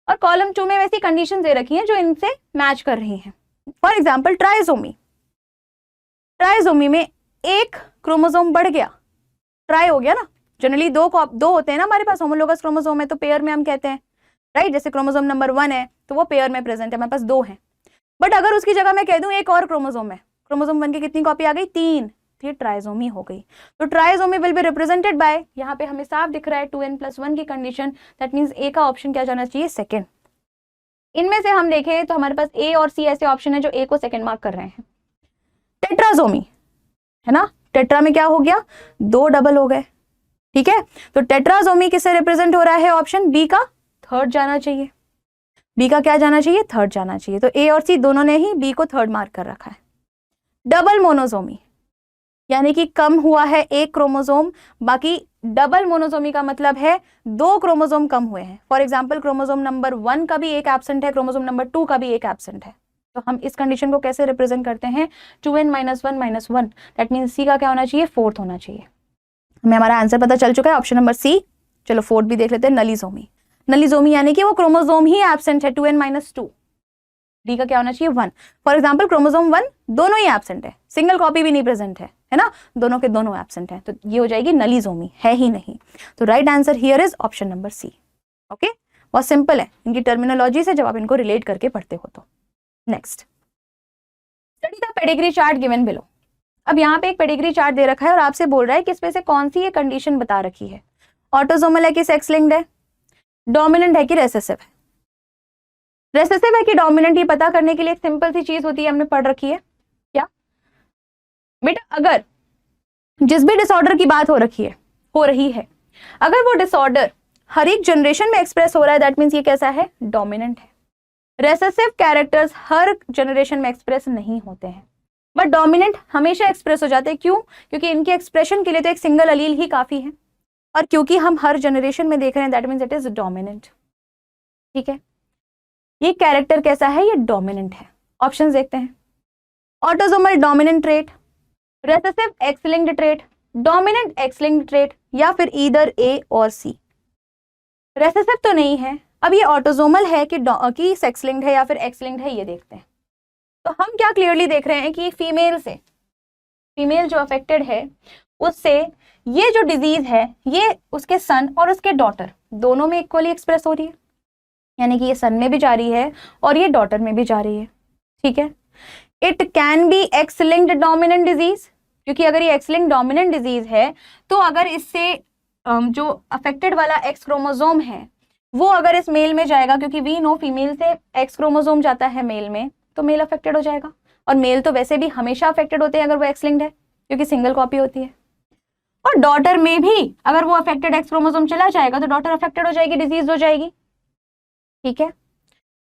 और कॉलम 2 में वैसी कंडीशन दे रखी हैं जो इनसे मैच कर रही हैं। फॉर एग्जाम्पल ट्राइसोमी, ट्राइसोमी में एक क्रोमोसोम बढ़ गया, ट्राई हो गया ना। जनरली दो होते हैं ना हमारे पास, होमोलोगस क्रोमोसोम है तो पेयर में हम कहते हैं, राइट। जैसे क्रोमोसोम नंबर 1 है तो वो पेयर में प्रेजेंट है, हमारे पास 2 हैं। बट अगर उसकी जगह मैं कह दूं एक और क्रोमोसोम है, क्रोमोसोम 1 की कितनी कॉपी आ गई, 3, तो ये ट्राइसोमी हो गई। तो trisomy will be represented by, यहाँ पे हमें साफ दिख रहा है 2n+1 की कंडीशन, दैट मीन्स ए का ऑप्शन क्या जाना चाहिए, सेकेंड। इनमें से हम देखें तो हमारे पास ए और सी ऐसे ऑप्शन है जो ए को सेकेंड मार्क कर रहे हैं। टेट्रासोमी है ना, टेट्रा में क्या हो गया, 2 डबल हो गए, ठीक है। तो टेट्रासोमी किससे रिप्रेजेंट हो रहा है, ऑप्शन बी का थर्ड जाना चाहिए। बी का क्या जाना चाहिए, थर्ड जाना चाहिए। तो ए और सी दोनों ने ही बी को थर्ड मार्क कर रखा है। डबल मोनोसोमी यानी कि कम हुआ है एक क्रोमोसोम, बाकी डबल मोनोसोमी का मतलब है 2 क्रोमोसोम कम हुए हैं। फॉर एग्जांपल क्रोमोसोम नंबर 1 का भी एक एब्सेंट है, क्रोमोसोम नंबर 2 का भी एक एब्सेंट है। तो हम इस कंडीशन को कैसे रिप्रेजेंट करते हैं, 2n-1 दैट मीन्स सी का क्या होना चाहिए, फोर्थ होना चाहिए। हमें हमारा आंसर पता चल चुका है, ऑप्शन नंबर सी। चलो फोर्थ भी देख लेते हैं, नलीसोमी। नलीसोमी यानी कि वो क्रोमोसोम ही एब्सेंट है, 2n-2, डी का क्या होना चाहिए, 1। फॉर एग्जाम्पल क्रोमोसोम 1 दोनों ही एब्सेंट है, सिंगल कॉपी भी नहीं प्रेजेंट है ना, दोनों के दोनों एब्सेंट है, तो ये हो जाएगी नलीसोमी, है ही नहीं। तो right answer here is option number C. Okay, बहुत सिंपल है इनकी टर्मिनोलॉजी से, जब आप इनको रिलेट करके पढ़ते हो तो। Next, study the pedigree chart given below. अब यहाँ पे एक पेडिग्री चार्ट दे रखा है और आपसे बोल रहा है कि इसमें से कौन सी ये कंडीशन बता रखी है, ऑटोसोमल है कि सेक्स लिंक्ड है, डोमिनेंट है कि रेसेसिव है। रेसेसिव है कि डोमिनेंट ये पता करने के लिए एक सिंपल सी चीज होती है, हमने पढ़ रखी है क्या बेटा, अगर जिस भी डिसऑर्डर की बात हो रही है, अगर वो डिसऑर्डर हर एक जनरेशन में एक्सप्रेस हो रहा है, दैट मीन्स ये कैसा है, डोमिनेंट है। रेसेसिव कैरेक्टर्स हर जनरेशन में एक्सप्रेस नहीं होते हैं, बट डोमिनेंट हमेशा एक्सप्रेस हो जाते हैं। क्यों, क्योंकि इनके एक्सप्रेशन के लिए तो एक सिंगल अलील ही काफी है, और क्योंकि हम हर जनरेशन में देख रहे हैं, that means it is dominant. ठीक है, ये कैरेक्टर कैसा है, ये डोमिनेंट है। ऑप्शंस देखते हैं, autosomal dominant trait, recessive x linked trait, dominant x linked trait, या फिर ईदर ए और सी। रेसेसिव तो नहीं है, अब ये ऑटोसोमल है कि सेक्स लिंक्ड है या फिर एक्स लिंक्ड है, ये देखते हैं। तो हम क्या क्लियरली देख रहे हैं कि फीमेल जो अफेक्टेड है उससे ये जो डिजीज है ये उसके सन और उसके डॉटर दोनों में इक्वली एक्सप्रेस हो रही है, यानी कि ये सन में भी जा रही है और ये डॉटर में भी जा रही है। ठीक है, it can be x linked dominant disease, क्योंकि अगर ये एक्स लिंक्ड डोमिनेंट डिजीज है तो अगर इससे जो अफेक्टेड वाला एक्स क्रोमोसोम है वो अगर इस मेल में जाएगा, क्योंकि वी नो फीमेल से एक्स क्रोमोसोम जाता है मेल में, तो मेल अफेक्टेड हो जाएगा। और मेल तो वैसे भी हमेशा अफेक्टेड होते हैं अगर वो एक्स लिंक्ड है, क्योंकि सिंगल कॉपी होती है। और डॉटर में भी अगर वो अफेक्टेड एक्स क्रोमोसोम चला जाएगा तो डॉटर अफेक्टेड हो जाएगी, डिजीज हो जाएगी। ठीक है,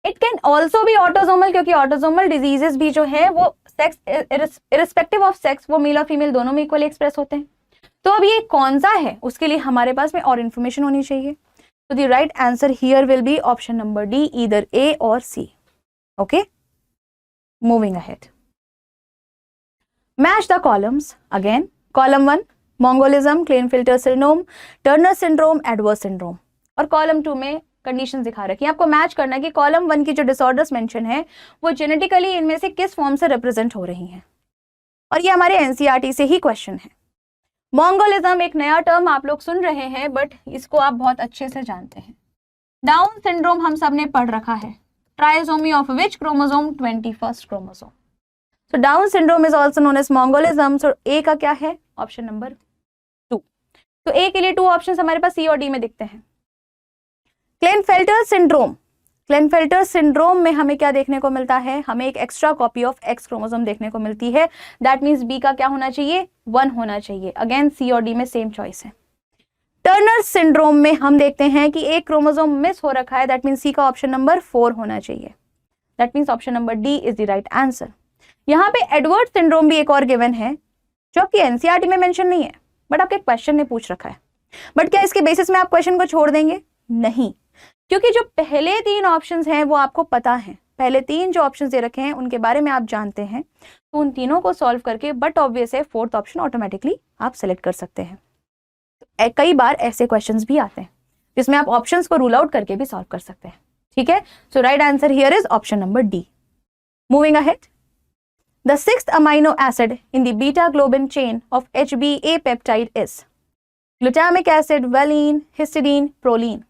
it can also be autosomal, क्योंकि ऑटोसोमल डिजीजेस भी जो है वो सेक्स इररिस्पेक्टिव ऑफ सेक्स वो मेल और फीमेल दोनों में इक्वली एक्सप्रेस होते हैं। तो अब ये कौन सा है उसके लिए हमारे पास में और इन्फॉर्मेशन होनी चाहिए। तो the right answer here will be option number D, either A और C. Okay, moving ahead, match the columns again. Column 1 mongolism, Klinefelter syndrome, Turner syndrome, Edwards syndrome, और कॉलम 2 में कंडीशन दिखा रखी है। आपको मैच करना है कि कॉलम 1 की जो डिसऑर्डर्स मेंशन है वो जेनेटिकली इनमें से किस फॉर्म से रिप्रेजेंट हो रही हैं, और ये हमारे एनसीईआरटी से ही क्वेश्चन है। मोंगोलिज्म एक नया टर्म आप लोग सुन रहे हैं, बट इसको आप बहुत अच्छे से जानते हैं। डाउन सिंड्रोम हम सब ने पढ़ रखा है, trisomy of which chromosome, 21st chromosome. So Down syndrome is also known as mongolism. So A का क्या है, ऑप्शन नंबर 2। तो ए के लिए 2 ऑप्शंस हमारे पास सी और डी में दिखते हैं। क्लेनफेल्टर सिंड्रोम, क्लेनफेल्टर सिंड्रोम में हमें क्या देखने को मिलता है, हमें एक extra copy of x chromosome देखने को मिलती है, दैट मीन्स बी का क्या होना चाहिए, 1 होना चाहिए। अगेन सी और डी में सेम चॉइस है। टर्नर सिंड्रोम में हम देखते हैं कि एक क्रोमोसोम मिस हो रखा है, दैट मीन्स सी का ऑप्शन नंबर 4 होना चाहिए। That means option number D is the right answer. यहाँ पे एडवर्ड सिंड्रोम भी एक और गिवन है जो आपकी एनसीईआरटी में मेंशन नहीं है, बट आपके क्वेश्चन ने पूछ रखा है। बट क्या इसके बेसिस में आप क्वेश्चन को छोड़ देंगे? नहीं, क्योंकि जो पहले 3 ऑप्शंस हैं वो आपको पता है, पहले 3 जो ऑप्शंस दे रखे हैं उनके बारे में आप जानते हैं, तो उन तीनों को सॉल्व करके बट ऑब्वियस है 4th ऑप्शन ऑटोमेटिकली आप सेलेक्ट कर सकते हैं। तो कई बार ऐसे क्वेश्चंस भी आते हैं जिसमें आप ऑप्शंस को रूल आउट करके भी सॉल्व कर सकते हैं, ठीक है। So right answer here is option number D. Moving ahead, the 6th amino acid in the beta globin chain of HBA peptide is glutamic acid, valine, histidine, proline.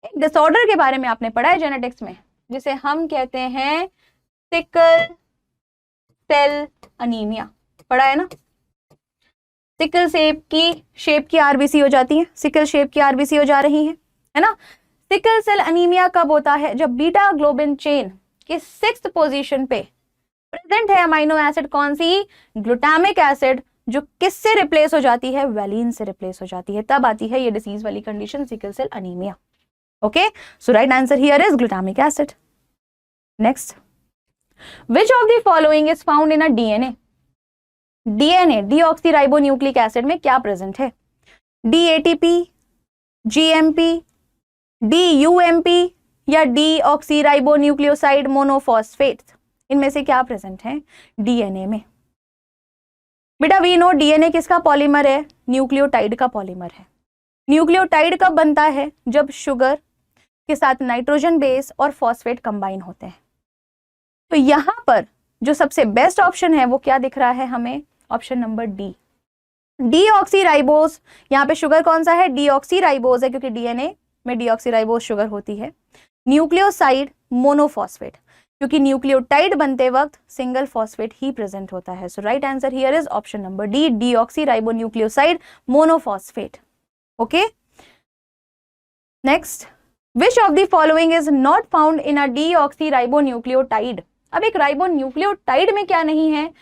एक disorder के बारे में आपने पढ़ा है जेनेटिक्स में, जिसे हम कहते हैं सिकल सेल अनीमिया, पढ़ा है ना। सिकल शेप की आरबीसी हो जाती है, सिकल शेप की आरबीसी हो जा रही है ना। सिकल सेल अनीमिया कब होता है? जब बीटा ग्लोबिन चेन के 6th पोजीशन पे प्रेजेंट है अमाइनो एसिड कौन सी? ग्लूटामिक एसिड, जो किससे रिप्लेस हो जाती है? वेलिन से रिप्लेस हो जाती है, तब आती है ये डिसीज वाली condition sickle cell anaemia. Okay, so right answer here is glutamic acid. Next, which of the following is found in a DNA? DNA deoxyribonucleic acid में क्या प्रेजेंट है? डीएटीपी, जीएमपी, डीयूएमपी या डीऑक्सीराइबोन्यूक्लियोसाइड मोनोफॉस्फेट, इनमें से क्या प्रेजेंट है डीएनए में? बेटा वी नो डीएनए किसका पॉलीमर है? न्यूक्लियोटाइड का पॉलीमर है। न्यूक्लियोटाइड कब बनता है? जब शुगर के साथ नाइट्रोजन बेस और फॉस्फेट कंबाइन होते हैं। तो यहां पर जो सबसे बेस्ट ऑप्शन है वो क्या दिख रहा है हमें? Option number D, deoxyribose. यहाँ पे शुगर कौन सा है? डीऑक्सीराइबोज है, क्योंकि डीएनए में डीऑक्सीराइबोज शुगर होती है। न्यूक्लियोसाइड मोनोफॉस्फेट, क्योंकि न्यूक्लियोटाइड बनते वक्त सिंगल फॉस्फेट ही प्रेजेंट होता है। So right answer here is option number D, deoxyribonucleoside monophosphate. Okay, next, which of the following is not found in a deoxyribonucleotide? अब एक राइबोन्यूक्लियोटाइड में क्या नहीं है?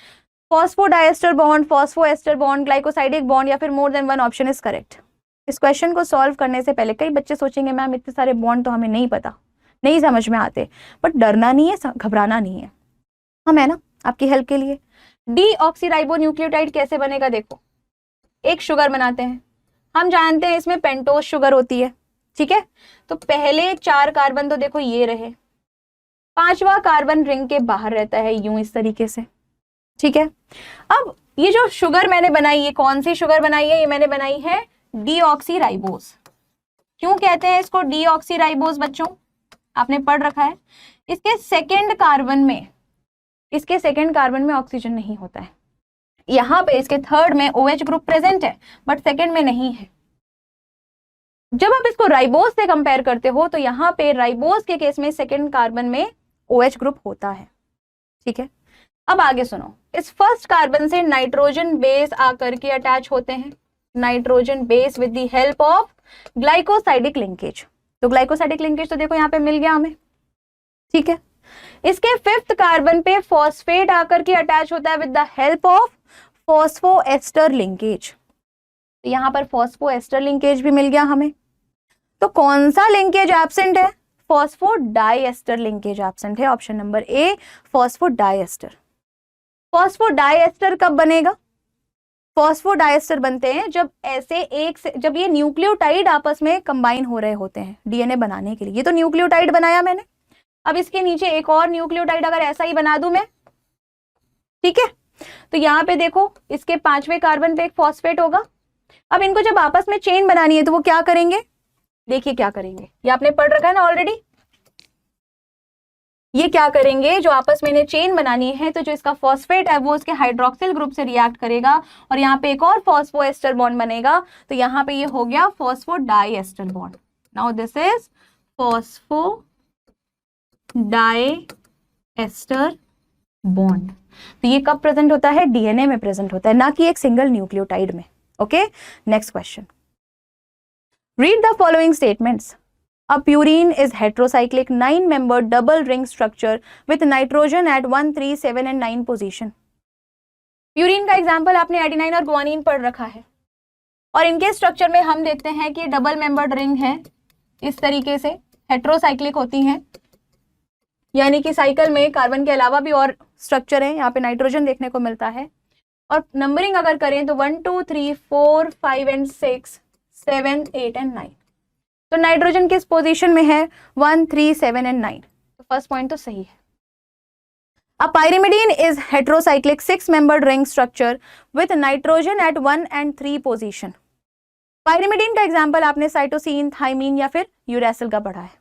Phosphodiester bond, phosphoester bond, glycosidic bond या फिर more than one option is correct. इस question को सॉल्व करने से पहले कई बच्चे सोचेंगे मैम इतने सारे बॉन्ड तो हमें नहीं पता, नहीं समझ में आते, बट डरना नहीं है, घबराना नहीं है, हम है ना आपकी हेल्प के लिए। डीऑक्सीराइबोन्यूक्लियोटाइड कैसे बनेगा? देखो, एक शुगर बनाते हैं, हम जानते हैं इसमें पेंटोज शुगर होती है, ठीक है। तो पहले 4 कार्बन तो देखो ये रहे, 5वां कार्बन रिंग के बाहर रहता है यूं इस तरीके से, ठीक है। अब ये जो शुगर मैंने बनाई है, कौन सी शुगर बनाई है? ये मैंने बनाई है डीऑक्सीराइबोज। क्यों कहते हैं इसको डीऑक्सीराइबोज बच्चों? आपने पढ़ रखा है, इसके सेकेंड कार्बन में ऑक्सीजन नहीं होता है। यहाँ पे इसके 3rd में OH ग्रुप प्रेजेंट है, बट 2nd में नहीं है। जब आप इसको राइबोज से कंपेयर करते हो तो यहाँ पे राइबोज के केस में 2nd कार्बन में OH ग्रुप होता है, ठीक है। अब आगे सुनो, इस 1st कार्बन से नाइट्रोजन बेस आकर के अटैच होते हैं, nitrogen base with the help of glycosidic linkage. तो ग्लाइकोसाइडिक लिंकेज तो देखो यहाँ पे मिल गया हमें, ठीक है। इसके 5th कार्बन पे फॉस्फेट आकर के अटैच होता है with the help of phosphoester linkage. तो यहाँ पर फॉस्फोएस्टर लिंकेज भी मिल गया हमें। तो कौन सा लिंकेज एब्सेंट है? फॉस्फोडाइएस्टर लिंकेज एब्सेंट है। ऑप्शन नंबर ए, फॉस्फोडाइएस्टर। फॉस्फोडाइएस्टर कब बनेगा? फॉस्फोडाइएस्टर बनते हैं जब जब ये न्यूक्लियोटाइड आपस में कंबाइन हो रहे होते हैं डीएनए बनाने के लिए। ये तो न्यूक्लियोटाइड बनाया मैंने, अब इसके नीचे एक और न्यूक्लियोटाइड अगर ऐसा ही बना दूं मैं, ठीक है। तो यहाँ पे देखो, इसके 5वें कार्बन पे एक फॉस्फेट होगा। अब इनको जब आपस में चेन बनानी है तो वो क्या करेंगे? देखिए क्या करेंगे, ये आपने पढ़ रखा है ना ऑलरेडी। ये क्या करेंगे, जो आपस में इन्हें चेन बनानी है तो जो इसका फॉस्फेट है वो इसके हाइड्रोक्सिल ग्रुप से रिएक्ट करेगा और यहाँ पे एक और फॉस्फोएस्टर बॉन्ड बनेगा। तो यहाँ पे ये हो गया phosphodiester bond. Now this is phosphodiester bond. तो ये कब प्रेजेंट होता है? डीएनए में प्रेजेंट होता है, ना कि एक सिंगल न्यूक्लियोटाइड में। Okay, next question, read the following statements. A purine is heterocyclic 9-membered double ring structure with nitrogen at 1, 3, 7 and 9 position. Purine का एग्जाम्पल आपने एडेनाइन और गुआनिन पढ़ रखा है और इनके स्ट्रक्चर में हम देखते हैं कि डबल मेंबर्ड रिंग है, इस तरीके से हेटेरोसाइक्लिक होती हैं, यानी कि साइकिल में कार्बन के अलावा भी और स्ट्रक्चर है। यहाँ पे नाइट्रोजन देखने को मिलता है और नंबरिंग अगर करें तो 1, 2, 3, 4, 5 एंड 6 7, 8 एंड 9। तो नाइट्रोजन किस पोजीशन में है? 1, 3, 7 एंड 9। तो फर्स्ट पॉइंट तो सही है। A pyrimidine is heterocyclic 6-membered ring structure with nitrogen at 1 and 3 position. Pyrimidine का एग्जाम्पल आपने साइटोसिन, थाइमीन या फिर यूरेसिल का पढ़ा है।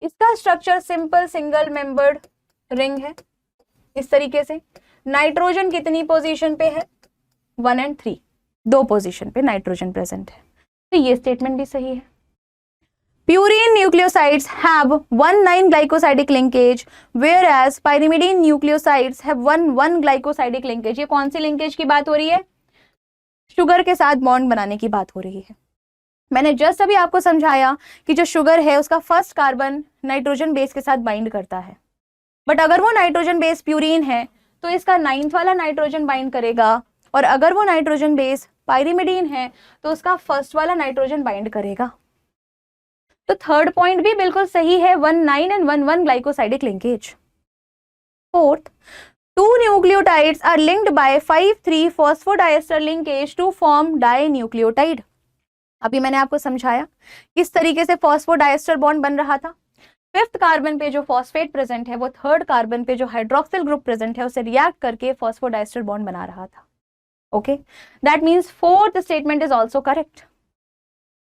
इसका structure simple single membered ring है इस तरीके से। नाइट्रोजन कितनी पोजीशन पे है? 1 and 3, 2 पोजीशन पे नाइट्रोजन प्रेजेंट है। तो ये स्टेटमेंट भी सही है। Purine nucleosides have 1,9 glycosidic linkage, whereas pyrimidine nucleosides have 1,1 glycosidic linkage. ये कौन सी लिंकेज की बात हो रही है? शुगर के साथ बॉन्ड बनाने की बात हो रही है। मैंने जस्ट अभी आपको समझाया कि जो शुगर है उसका फर्स्ट कार्बन नाइट्रोजन बेस के साथ बाइंड करता है, बट अगर वो नाइट्रोजन बेस प्यूरिन है तो इसका 9th वाला नाइट्रोजन बाइंड करेगा, और अगर वो नाइट्रोजन बेस पायरिमिडीन है तो उसका फर्स्ट वाला नाइट्रोजन बाइंड करेगा। तो थर्ड पॉइंट भी बिल्कुल सही है, 1,9 and 1,1 glycosidic linkage. Fourth, 2 nucleotides are linked by 5,3 phosphodiester linkage to form dinucleotide. अभी मैंने आपको समझाया किस तरीके से फॉस्फोडाइएस्टर बॉन्ड बन रहा था। 5th कार्बन पे जो फॉस्फेट प्रेजेंट है वो 3rd कार्बन पे जो हाइड्रोक्सिल ग्रुप प्रेजेंट है उसे रिएक्ट करके फॉस्फोडाइएस्टर बॉन्ड बना रहा था। Okay, that means 4th statement is also correct.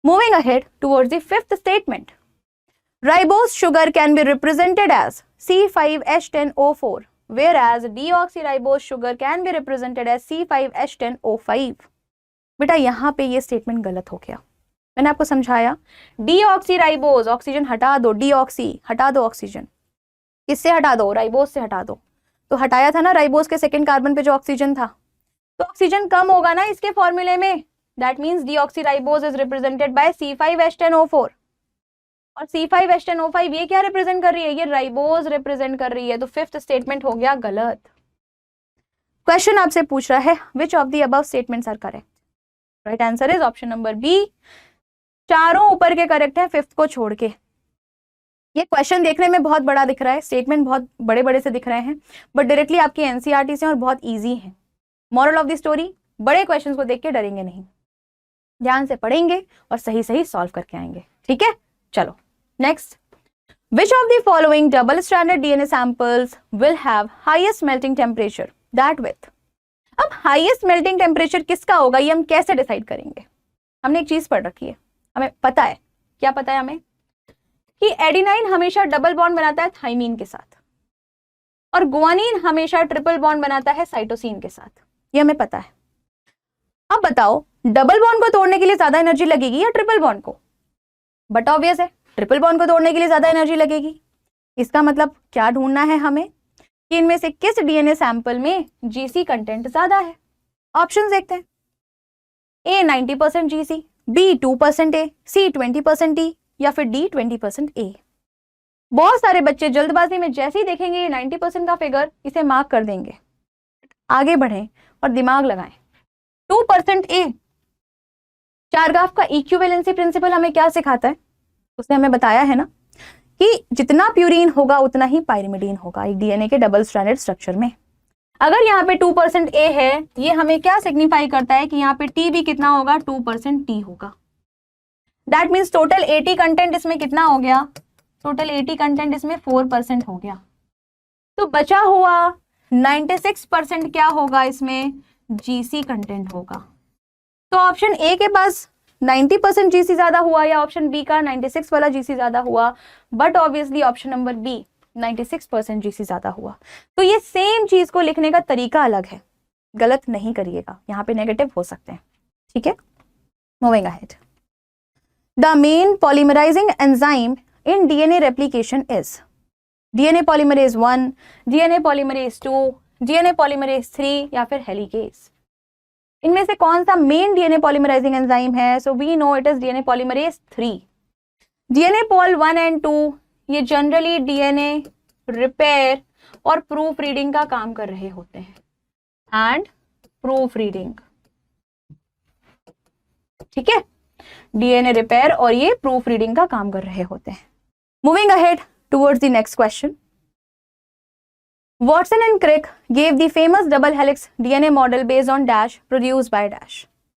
Moving ahead towards the 5th statement. Ribose sugar can be represented as C5H10O4, whereas deoxyribose sugar can be represented as C5H10O5. बेटा यहाँ पे ये statement गलत हो गया। मैंने आपको समझाया, डीऑक्सीराइबोज, ऑक्सीजन हटा दो, डीऑक्सी हटा दो ऑक्सीजन, किससे हटा दो? राइबोज से हटा दो। तो हटाया था ना राइबोज के 2nd कार्बन पे जो ऑक्सीजन था, तो ऑक्सीजन कम होगा ना इसके फॉर्मूले में। That means deoxyribose is represented by C5H10O4, और C5H10O5 ये क्या रिप्रेजेंट कर रही है? ये राइबोज रिप्रेजेंट कर रही है। तो 5th स्टेटमेंट हो गया गलत। क्वेश्चन आपसे पूछ रहा है which of the above statements are correct? Right answer is option number B. चारों ऊपर के करेक्ट है, 5th को छोड़ के। ये क्वेश्चन देखने में बहुत बड़ा दिख रहा है, स्टेटमेंट बहुत बड़े बड़े से दिख रहे हैं, बट डायरेक्टली आपकी एनसीईआरटी से और बहुत ईजी है। मॉरल ऑफ द स्टोरी, बड़े क्वेश्चन को देख के डरेंगे नहीं, ध्यान से पढ़ेंगे और सही सही सॉल्व करके आएंगे। ठीक है, चलो next. Which of the following double stranded DNA samples will have highest melting temperature? That with. अब हाईएस्ट मेल्टिंग टेम्परेचर किसका होगा ये हम कैसे डिसाइड करेंगे? हमने एक चीज पढ़ रखी है, हमें पता है, क्या पता है हमें? कि एडिनाइन हमेशा डबल बॉन्ड बनाता है थाइमीन के साथ, और गुआनिन हमेशा ट्रिपल बॉन्ड बनाता है साइटोसिन के साथ, ये हमें पता है। अब बताओ, डबल बॉन्ड को तोड़ने के लिए ज्यादा एनर्जी लगेगी या ट्रिपल बॉन्ड को? बट ऑब्वियस है, ट्रिपल बॉन्ड को तोड़ने के लिए ज्यादा एनर्जी लगेगी। इसका मतलब क्या ढूंढना है हमें कि इनमें से किस डीएनए सैंपल में जीसी कंटेंट ज्यादा है। ऑप्शंस देखते हैं। ए 90% जीसी, बी 2% ए, सी 20% ई, या फिर डी 20% ए। बहुत सारे बच्चे जल्दबाजी में जैसे ही देखेंगे ये 90% का फिगर, इसे मार्क कर देंगे। आगे बढ़ें और दिमाग लगाएं। 2% ए। चारगाफ का इक्विवेलेंसी प्रिंसिपल हमें क्या सिखाता है? उसने हमें बताया है ना कि जितना प्यूरिन होगा उतना ही पायरिमिडीन होगा एक डीएनए के डबल स्ट्रैंडेड स्ट्रक्चर में। अगर यहाँ पे 2% ए है, ये हमें क्या सिग्निफाई करता है कि यहाँ पे टी भी कितना होगा? 2% टी होगा। दैट मीन्स टोटल 80 कंटेंट इसमें कितना हो गया? टोटल 80 कंटेंट इसमें 4% हो गया। तो बचा हुआ 96% क्या होगा? इसमें जीसी कंटेंट होगा। तो ऑप्शन ए के पास 90% जीसी ज्यादा हुआ या ऑप्शन बी का 96 वाला जीसी ज्यादा हुआ? But obviously option number B 96% GC ज्यादा हुआ। तो ये सेम चीज को लिखने का तरीका अलग है, गलत नहीं करिएगा, यहाँ पे नेगेटिव हो सकते हैं। ठीक है, moving ahead. The main polymerising enzyme in DNA replication is DNA polymerase 1, DNA polymerase 2, DNA polymerase 3 या फिर हेलिकेज। इनमें से कौन सा मेन डीएनए पॉलीमराइजिंग एंजाइम है? So we know it is DNA polymerase 3। DNA pol 1 and 2 ये generally DNA repair और proof reading का काम कर रहे होते हैं, एंड प्रूफ रीडिंग। ठीक है, डीएनए रिपेयर और ये प्रूफ रीडिंग का काम कर रहे होते हैं। Moving ahead towards the next question. Watson and Crick gave the famous double helix DNA model based on dash produced by dash.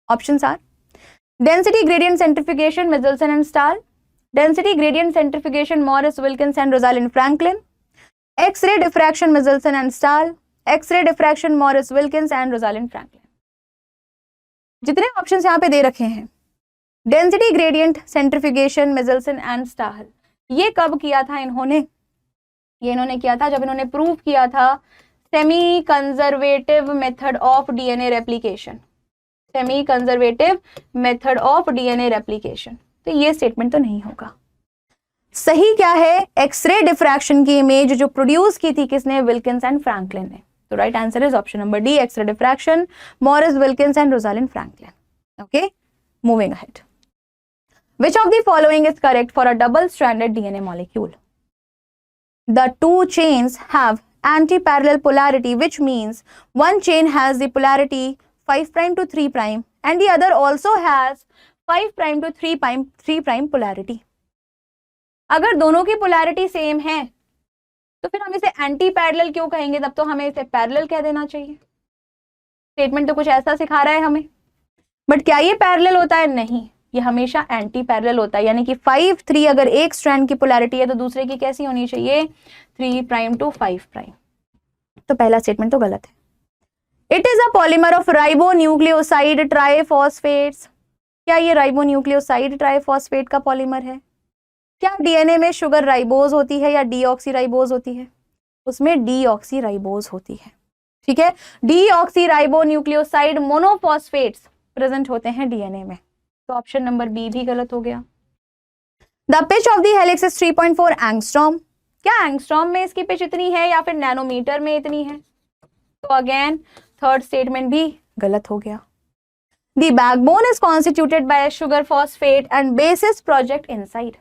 Options are Density gradient centrifugation, Michelson and Stahl. Density gradient centrifugation, Morris, Wilkins and Rosalind Franklin. X-ray diffraction, Michelson and Stahl. X-ray diffraction, Morris, Wilkins and Rosalind Franklin. जितने options यहाँ पे दे रखे हैं, density gradient सेंट्रिफ्यूगेशन, मिचेल्सन and स्टाहल, ये कब किया था इन्होंने? ये इन्होंने किया था जब इन्होंने प्रूव किया था semi conservative method of DNA replication, semi conservative method of DNA replication. तो ये स्टेटमेंट तो नहीं होगा। सही क्या है? एक्सरे डिफ्रैक्शन की इमेज जो प्रोड्यूस की थी किसने? विल्किंस एंड फ्रैंकलिन ने। तो right answer is option number D, X ray diffraction, Maurice, Wilkins and Rosalind Franklin. Okay, moving ahead. Which of the following is correct for a double-stranded DNA molecule? The two chains have anti-parallel polarity, which means one chain has the polarity 5' to 3' and the other also has 5' to 3' polarity. अगर दोनों की polarity same है तो फिर हम इसे anti parallel क्यों कहेंगे? तब तो हमें इसे पैरेलल कह देना चाहिए। स्टेटमेंट तो कुछ ऐसा सिखा रहा है हमें, बट क्या ये पैरेलल होता है? नहीं, ये हमेशा एंटी पैरेलल होता है। यानी कि 5-3 अगर एक स्ट्रैंड की पोलैरिटी है तो दूसरे की कैसी होनी चाहिए? 3' to 5'। तो पहला स्टेटमेंट तो गलत है। It is a polymer of ribonucleoside triphosphates. क्या ये राइबोन्यूक्लियोसाइड ट्राइफॉस्फेट का पॉलीमर है? क्या डीएनए में शुगर राइबोज होती है या डीऑक्सी राइबोज होती है? उसमें डीऑक्सी राइबोज होती है। ठीक है, डीऑक्सी राइबोन्यूक्लियोसाइड मोनोफॉस्फेट्स प्रेजेंट होते हैं डीएनए में। तो ऑप्शन नंबर बी भी गलत हो गया। The pitch of the helix is 3.4 angstrom. क्या एंगस्ट्रॉम में इसकी पिच इतनी है या फिर नैनोमीटर में इतनी है? तो अगेन थर्ड स्टेटमेंट भी गलत हो गया। The backbone is constituted by sugar phosphate and bases project inside.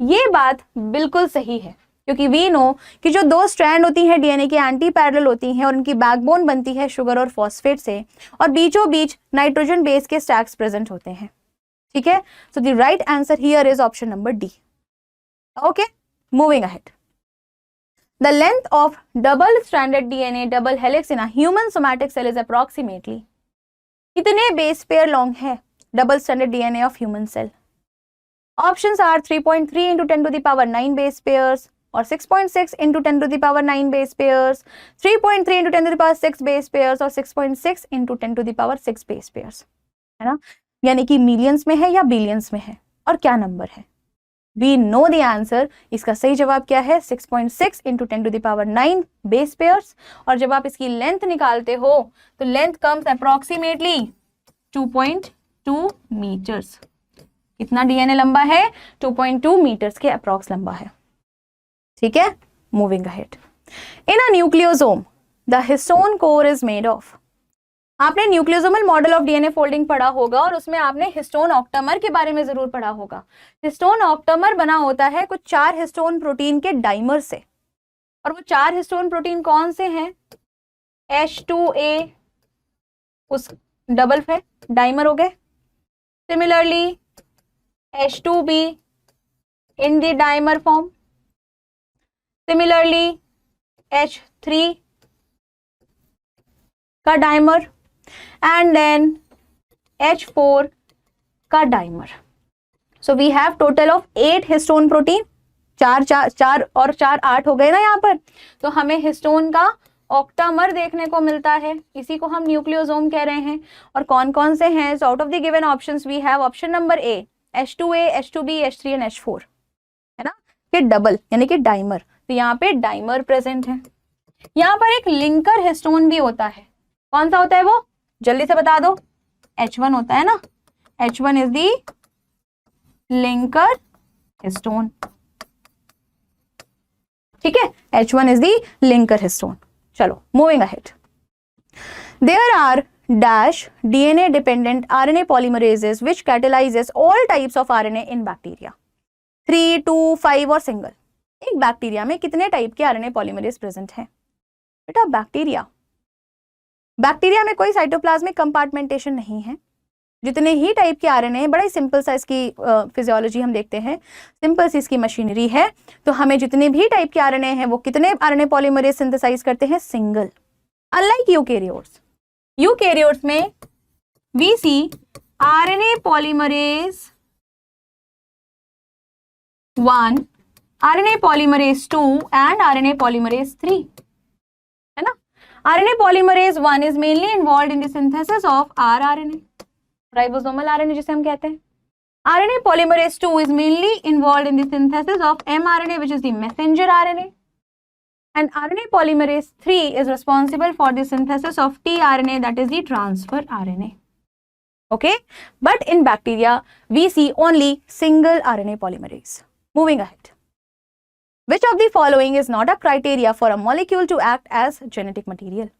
ये बात बिल्कुल सही है, क्योंकि वी नो कि जो दो स्ट्रैंड होती हैं डीएनए की एंटी पैरेलल होती हैं और उनकी बैकबोन बनती है शुगर और फॉस्फेट से, और बीचों बीच नाइट्रोजन बेस के स्टैक्स प्रेजेंट होते हैं। ठीक है, so the right answer here is option number D. Okay, moving ahead. The length of double stranded DNA double helix in a human somatic cell is approximately. कितने base pair long है double stranded DNA of human cell? Options are 3.3 into 10 to the power 9 base pairs, or 6.6 into 10 to the power 9 base pairs, 3.3 into 10 to the power 6 base pairs, और 6.6 into 10 to the power 6 base pairs, है ना? यानी कि millions में है या billions में है, और क्या नंबर है? We know the answer। इसका सही जवाब क्या है? 6.6 into 10 to the power 9 base pairs, और जब आप इसकी लेंथ निकालते हो तो लेंथ कम्स अप्रोक्सीमेटली 2.2 मीटर्स। कितना डीएनए लंबा है? 2.2 मीटर्स के अप्रॉक्स लंबा है। ठीक है, moving ahead. In a nucleosome the histone core is made of. आपने न्यूक्लियोसोमल मॉडल ऑफ डीएनए फोल्डिंग पढ़ा होगा और उसमें आपने हिस्टोन ऑक्टामर के बारे में जरूर पढ़ा होगा। हिस्टोन ऑक्टामर बना होता है कुछ 4 हिस्टोन प्रोटीन के डाइमर से, और वो 4 हिस्टोन प्रोटीन कौन से हैं? H2A उस डबल है, डाइमर हो गए। Similarly H2B in the dimer form. Similarly, H3 का डाइमर, and then H4 का dimer. So we have total of 8 histone protein. 4 और 4 8 हो गए ना यहाँ पर। तो हमें हिस्टोन का ऑक्टामर देखने को मिलता है, इसी को हम न्यूक्लियोसोम कह रहे हैं। और कौन कौन से हैं? So out of the given options we have option number A, H2A, H2B, H3 and H4, है ना? कि डबल यानी कि डाइमर। तो यहाँ पे डाइमर प्रेजेंट है। यहाँ पर एक लिंकर हिस्टोन भी होता है। कौन सा होता है वो? जल्दी से बता दो। H1 होता है ना? H1 is the linker histone. ठीक है, H1 is the linker histone. चलो, moving ahead. There are dash DNA dependent RNA polymerases which catalyzes all types of RNA in bacteria। 3, 2, 5 और सिंगल। एक बैक्टीरिया में कितने टाइप के RNA पॉलीमरेज प्रेजेंट हैं? बेटा बैक्टीरिया में कोई साइटोप्लाज्मिक कंपार्टमेंटेशन नहीं है। जितने ही टाइप के RNA है, बड़ा ही सिंपल सा इसकी फिजियोलॉजी हम देखते हैं, सिंपल सी इसकी मशीनरी है। तो हमें जितने भी टाइप के RNA हैं वो कितने RNA पॉलीमरेज सिंथेसाइज करते हैं? सिंगल। अनलाइक यूकेरियोट्स में we see RNA polymerase 1, RNA polymerase 2 and RNA polymerase 3, है ना? RNA polymerase 1 is mainly involved in the synthesis of rRNA, ribosomal RNA जिसे हम कहते हैं. RNA polymerase 2 is mainly involved in the synthesis of mRNA, which is the messenger RNA. And RNA polymerase 3 is responsible for the synthesis of tRNA, that is the transfer RNA. Okay, but in bacteria we see only single RNA polymerase. Moving ahead. Which of the following is not a criteria for a molecule to act as genetic material?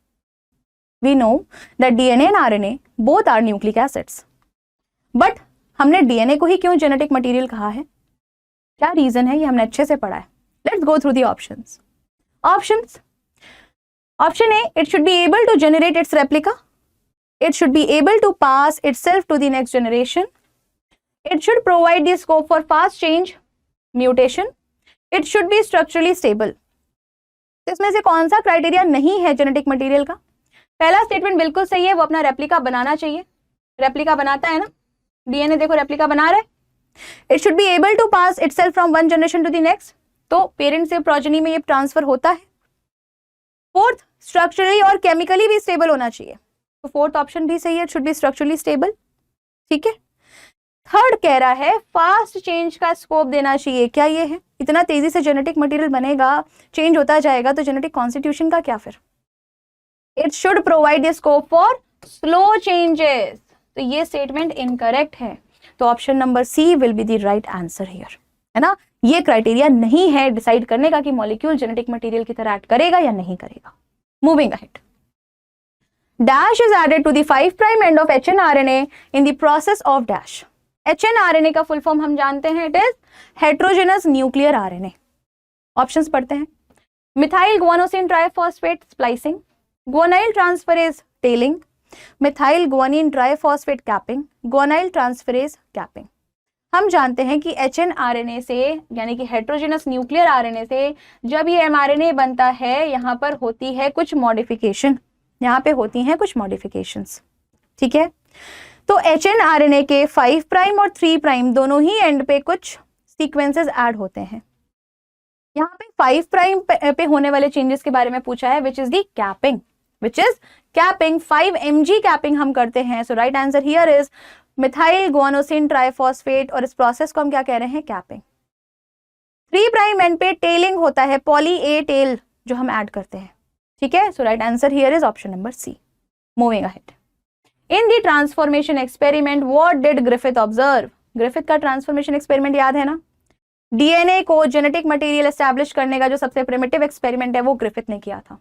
We know that DNA and RNA both are nucleic acids. But हमने DNA को ही क्यों genetic material कहा है? क्या reason है? ये हमने अच्छे से पढ़ा है. Let's go through the options. Options. Option A, it should be able to generate its replica. It should be able to pass itself to the next generation. It should provide the scope for fast change, mutation. It should be structurally stable. इसमें से कौन सा criteria नहीं है genetic material का? पहला statement बिल्कुल सही है, वो अपना रेप्लिका बनाना चाहिए. रेप्लिका बनाता है ना, डीएनए देखो रेप्लिका बना रहा है. It should be able to pass itself from one generation to the next, तो पेरेंट से प्रोजेनी में ये ट्रांसफर होता है. फोर्थ, स्ट्रक्चरली और केमिकली भी स्टेबल होना चाहिए, तो फोर्थ ऑप्शन भी सही है, it should be structurally stable. ठीक है. थर्ड कह रहा है फास्ट चेंज का स्कोप देना चाहिए. क्या ये है? इतना तेजी से जेनेटिक मटेरियल बनेगा, चेंज होता जाएगा, तो जेनेटिक कॉन्स्टिट्यूशन का क्या फिर? It should provide the scope for slow changes, तो ये स्टेटमेंट इनकरेक्ट है. तो option number C will be the right answer here, है ना. ये क्राइटेरिया नहीं है डिसाइड करने का कि मॉलिक्यूल जेनेटिक मटेरियल की तरह एक्ट करेगा या नहीं करेगा. Moving ahead. Dash is added to the 5' end of HNRNA in the process of dash. HNRNA का फुल फॉर्म हम जानते हैं, it is heterogeneous nuclear RNA. Options पढ़ते हैं. Methyl guanosine triphosphate splicing, guanylyl transferase tailing, methyl guanine triphosphate capping, guanylyl transferase capping. हम जानते हैं कि HNRNA से यानी कि हेट्रोजेनस न्यूक्लियर RNA से जब ये mRNA बनता है, यहाँ पर होती है कुछ मॉडिफिकेशन, यहाँ पे होती हैं कुछ मॉडिफिकेशंस. ठीक है. तो HNRNA के 5' और 3' दोनों ही एंड पे कुछ सीक्वेंसेस ऐड होते हैं. यहाँ पे 5' पे होने वाले चेंजेस के बारे में पूछा है, which is the capping, which is capping. 5 mg capping हम करते हैं. So right answer here is methyl guanosine triphosphate, और इस प्रोसेस को हम क्या कह रहे हैं? कैपिंग. 3' एंड पे टेलिंग होता है, पॉली ए टेल जो हम ऐड करते हैं. ठीक है. So right answer here is option number C. Moving ahead. In the transformation experiment what did Griffith observe? Griffith का ट्रांसफॉर्मेशन एक्सपेरिमेंट याद है ना? डीएनए को जेनेटिक मटेरियल एस्टैब्लिश करने का जो सबसे प्रिमिटिव एक्सपेरिमेंट है वो ग्रिफिथ ने किया था.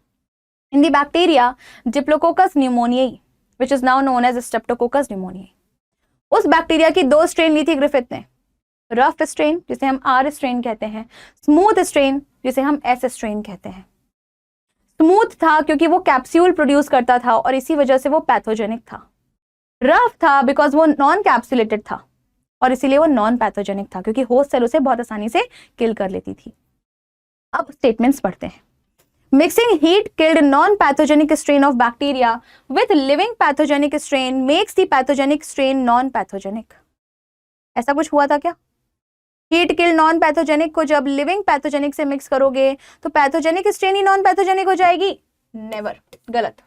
In the bacteria Diplococcus pneumoniae, which is now known as Streptococcus pneumoniae. उस बैक्टीरिया की 2 स्ट्रेन ली थी ग्रिफिथ ने. रफ स्ट्रेन जिसे हम R स्ट्रेन कहते हैं, स्मूथ स्ट्रेन जिसे हम S स्ट्रेन कहते हैं. स्मूथ था क्योंकि वो कैप्सूल प्रोड्यूस करता था और इसी वजह से वो पैथोजेनिक था. रफ था बिकॉज वो नॉन कैप्सुलेटेड था और इसीलिए वो नॉन पैथोजेनिक था, क्योंकि होस्ट सेल उसे बहुत आसानी से किल कर लेती थी. अब स्टेटमेंट्स पढ़ते हैं. Mixing heat killed non pathogenic strain of bacteria with living pathogenic strain makes the pathogenic strain non pathogenic. ऐसा कुछ हुआ था क्या? हीट किल्ड नॉन पैथोजेनिक को जब लिविंग पैथोजेनिक से मिक्स करोगे तो पैथोजेनिक स्ट्रेन ही नॉन पैथोजेनिक हो जाएगी? नेवर, गलत.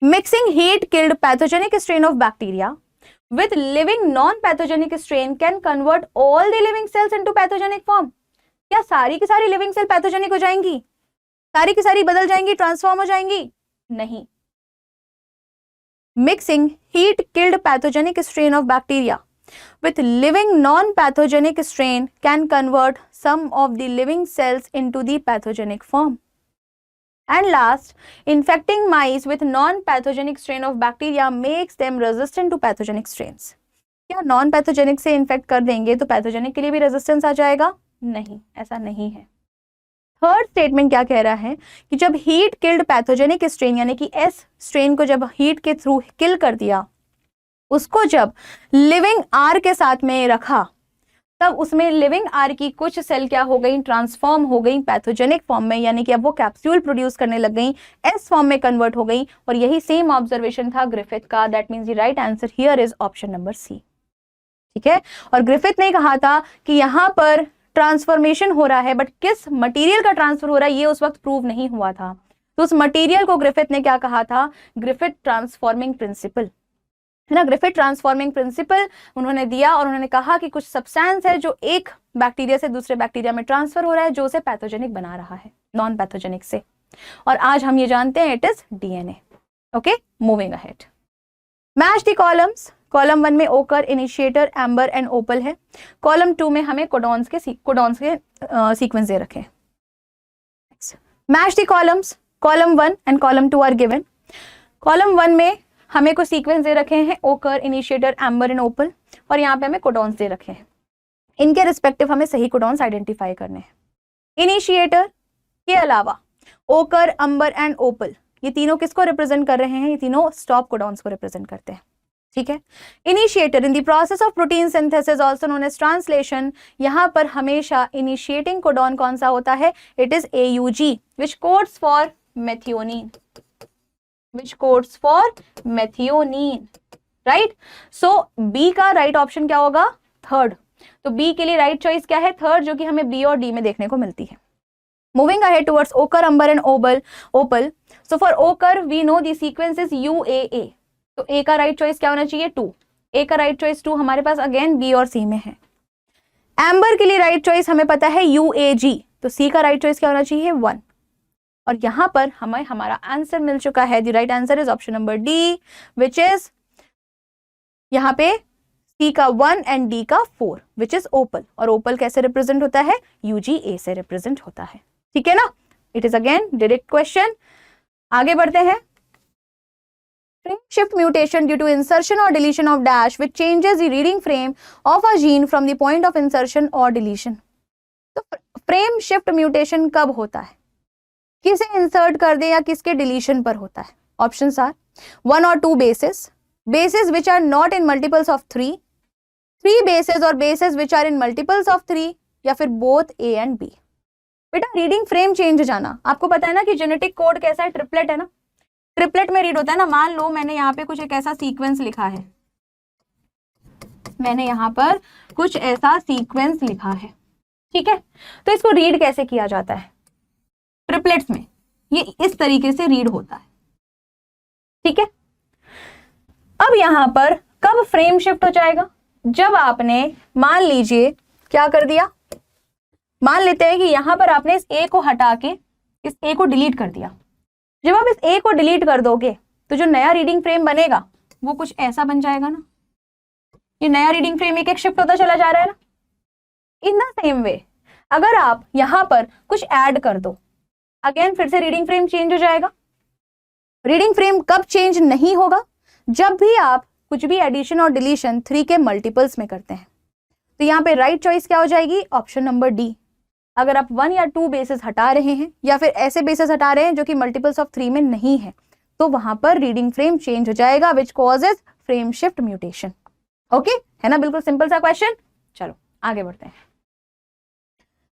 Mixing heat killed pathogenic strain of bacteria with living non-pathogenic strain can convert all the living cells into pathogenic form. क्या सारी की सारी लिविंग सेल पैथोजेनिक हो जाएंगी? सारी की सारी बदल जाएंगी, ट्रांसफॉर्म हो जाएंगी? नहीं. Mixing heat killed pathogenic strain of bacteria with living non-pathogenic strain can convert some of the living cells into the pathogenic form. And last, infecting mice with non-pathogenic strain of bacteria makes them resistant to pathogenic strains. क्या non-pathogenic से infect कर देंगे तो pathogenic के लिए भी resistance आ जाएगा? नहीं, ऐसा नहीं है. थर्ड स्टेटमेंट क्या कह रहा है कि जब heat killed pathogenic strain यानी कि S strain को जब heat के थ्रू kill कर दिया, उसको जब living R के साथ में रखा तब उसमें लिविंग आर की कुछ सेल क्या हो गई, ट्रांसफॉर्म हो गई पैथोजेनिक फॉर्म में, यानी कि अब वो कैप्सूल प्रोड्यूस करने लग गई, एस फॉर्म में कन्वर्ट हो गई। और यही सेम ऑब्जर्वेशन था ग्रिफिथ का। That means the right answer here is option number C. ठीक है, और ग्रिफिथ ने कहा था कि यहाँ पर ट्रांसफॉर्मेशन हो रहा है, बट किस मटेरियल का ट्रांसफर हो रहा है ये उस वक्त प्रूव नहीं हुआ था। तो उस मटेरियल को ग्रिफिथ ने क्या कहा था, ग्रिफिथ ट्रांसफॉर्मिंग प्रिंसिपल, है ना। ग्रिफिथ ट्रांसफॉर्मिंग प्रिंसिपल उन्होंने दिया और उन्होंने कहा कि कुछ सब्सटेंस है जो एक बैक्टीरिया से दूसरे बैक्टीरिया में ट्रांसफर हो रहा है, जो उसे पैथोजेनिक बना रहा है नॉन पैथोजेनिक से। और आज हम ये जानते हैं it is DNA. Okay, moving ahead. Match the columns. Column 1 में ओकर, इनिशिएटर, एम्बर एंड ओपल है। कॉलम 2 में हमें कोडॉन्स के सीक्वेंस दे रखे। Match the columns. Column 1 and column 2 are given. Column 1 में हमें कुछ सीक्वेंस दे रखे हैं, ओकर, इनिशिएटर, एम्बर एंड ओपल, और यहाँ पे हमें कोडॉन्स दे रखे हैं। इनके रिस्पेक्टिव हमें सही कोडॉन्स आइडेंटिफाई करने हैं। इनिशिएटर के अलावा ओकर, एम्बर एंड ओपल, ये तीनों किसको रिप्रेजेंट कर रहे हैं, ये तीनों स्टॉप कोडॉन्स को रिप्रेजेंट करते हैं। ठीक है, initiator in the process of protein synthesis also known as translation, यहाँ पर हमेशा इनिशिएटिंग कोडॉन कौन सा होता है, it is AUG which codes for methionine, which codes for methionine, right? So B का राइट ऑप्शन क्या होगा, थर्ड। तो B के लिए राइट चॉइस क्या है, थर्ड, जो कि हमें B और D में देखने को मिलती है। Moving ahead towards ochre, amber and opal. So for ochre we know the sequence is UAA. तो A का राइट चॉइस क्या होना चाहिए, 2। A का राइट चॉइस 2 हमारे पास अगेन B और C में है। एम्बर के लिए राइट चॉइस हमें पता है UAG, तो C का राइट चॉइस क्या होना चाहिए, 1। और यहां पर हमें हमारा आंसर मिल चुका है। The right answer is option number D, which is यहाँ पे C का 1 एंड D का 4, विच इज ओपल। और ओपल कैसे रिप्रेजेंट होता है, UGA से रिप्रेजेंट होता है। ठीक है ना, it is again direct question. आगे बढ़ते हैं। Frame shift mutation due to insertion और deletion of dash which changes the reading frame of a gene from the point of insertion और डिलीशन। तो फ्रेम शिफ्ट म्यूटेशन कब होता है, किसे इंसर्ट कर दे या किसके डिलीशन पर होता है। ऑप्शंस आर 1 और 2 bases which are not in multiples of 3 bases और bases which are in multiples of 3, या फिर both A and B। बेटा रीडिंग फ्रेम चेंज जाना, आपको पता है ना कि जेनेटिक कोड कैसा है, ट्रिपलेट है ना, ट्रिपलेट में रीड होता है ना। मान लो मैंने यहाँ पे कुछ एक ऐसा सीक्वेंस लिखा है, मैंने यहाँ पर कुछ ऐसा सीक्वेंस लिखा है, ठीक है, तो इसको रीड कैसे किया जाता है, ट्रिपलेट्स में ये इस तरीके से रीड होता है। ठीक है, अब यहां पर कब फ्रेम शिफ्ट हो जाएगा, जब आपने मान लीजिए क्या कर दिया, मान लेते हैं कि यहां पर आपने इस A को हटा के इस A को डिलीट कर दिया। जब आप इस A को डिलीट कर दोगे तो जो नया रीडिंग फ्रेम बनेगा वो कुछ ऐसा बन जाएगा ना। ये नया रीडिंग फ्रेम एक एक शिफ्ट होता चला जा रहा है ना। इन द सेम वे अगर आप यहां पर कुछ ऐड कर दो, अगेन फिर से रीडिंग फ्रेम चेंज हो जाएगा। रीडिंग फ्रेम कब चेंज नहीं होगा, जब भी आप कुछ भी एडिशन और डिलीशन 3 के मल्टीपल्स में करते हैं। तो यहाँ पे राइट चॉइस क्या हो जाएगी, ऑप्शन नंबर डी। अगर आप 1 या 2 बेसिस हटा रहे हैं या फिर ऐसे बेसिस हटा रहे हैं जो कि मल्टीपल्स ऑफ 3 में नहीं है, तो वहां पर रीडिंग फ्रेम चेंज हो जाएगा, which causes frame shift mutation. Okay, है ना, बिल्कुल सिंपल सा क्वेश्चन। चलो आगे बढ़ते हैं।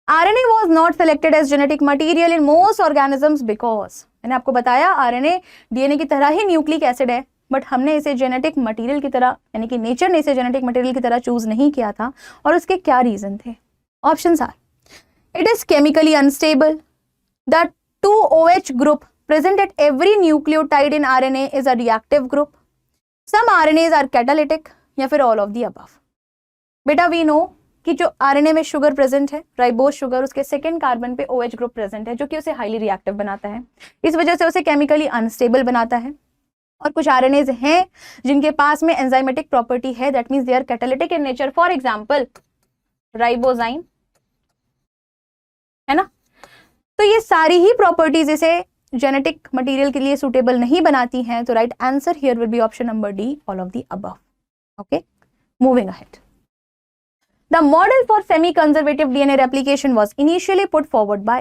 RNA was not selected as genetic material in most organisms because, मैंने आपको बताया RNA DNA की तरह ही न्यूक्लिक एसिड है, बट हमने इसे जेनेटिक मटेरियल की तरह, यानी कि नेचर ने इसे जेनेटिक मटेरियल की तरह चूज नहीं किया था। और उसके क्या रीजन थे? Options are, it is chemically unstable, the 2OH group present at every nucleotide in RNA is a reactive group, some RNAs are catalytic, या फिर all of the above। बेटा वी नो कि जो RNA में sugar present है, ribose sugar, उसके second carbon पे OH group present है जो कि उसे हाईली रिएक्टिव बनाता है, इस वजह से उसे केमिकली अनस्टेबल बनाता है। और कुछ RNAs हैं जिनके पास में एंजाइमेटिक प्रॉपर्टी है, that means they are catalytic in nature, for example ribozyme, है ना। तो ये सारी ही प्रॉपर्टीज इसे जेनेटिक मटेरियल के लिए सुटेबल नहीं बनाती हैं। तो right answer here will be option number D, all of the above. Okay, moving ahead. The model for semi-conservative DNA replication was initially put forward by,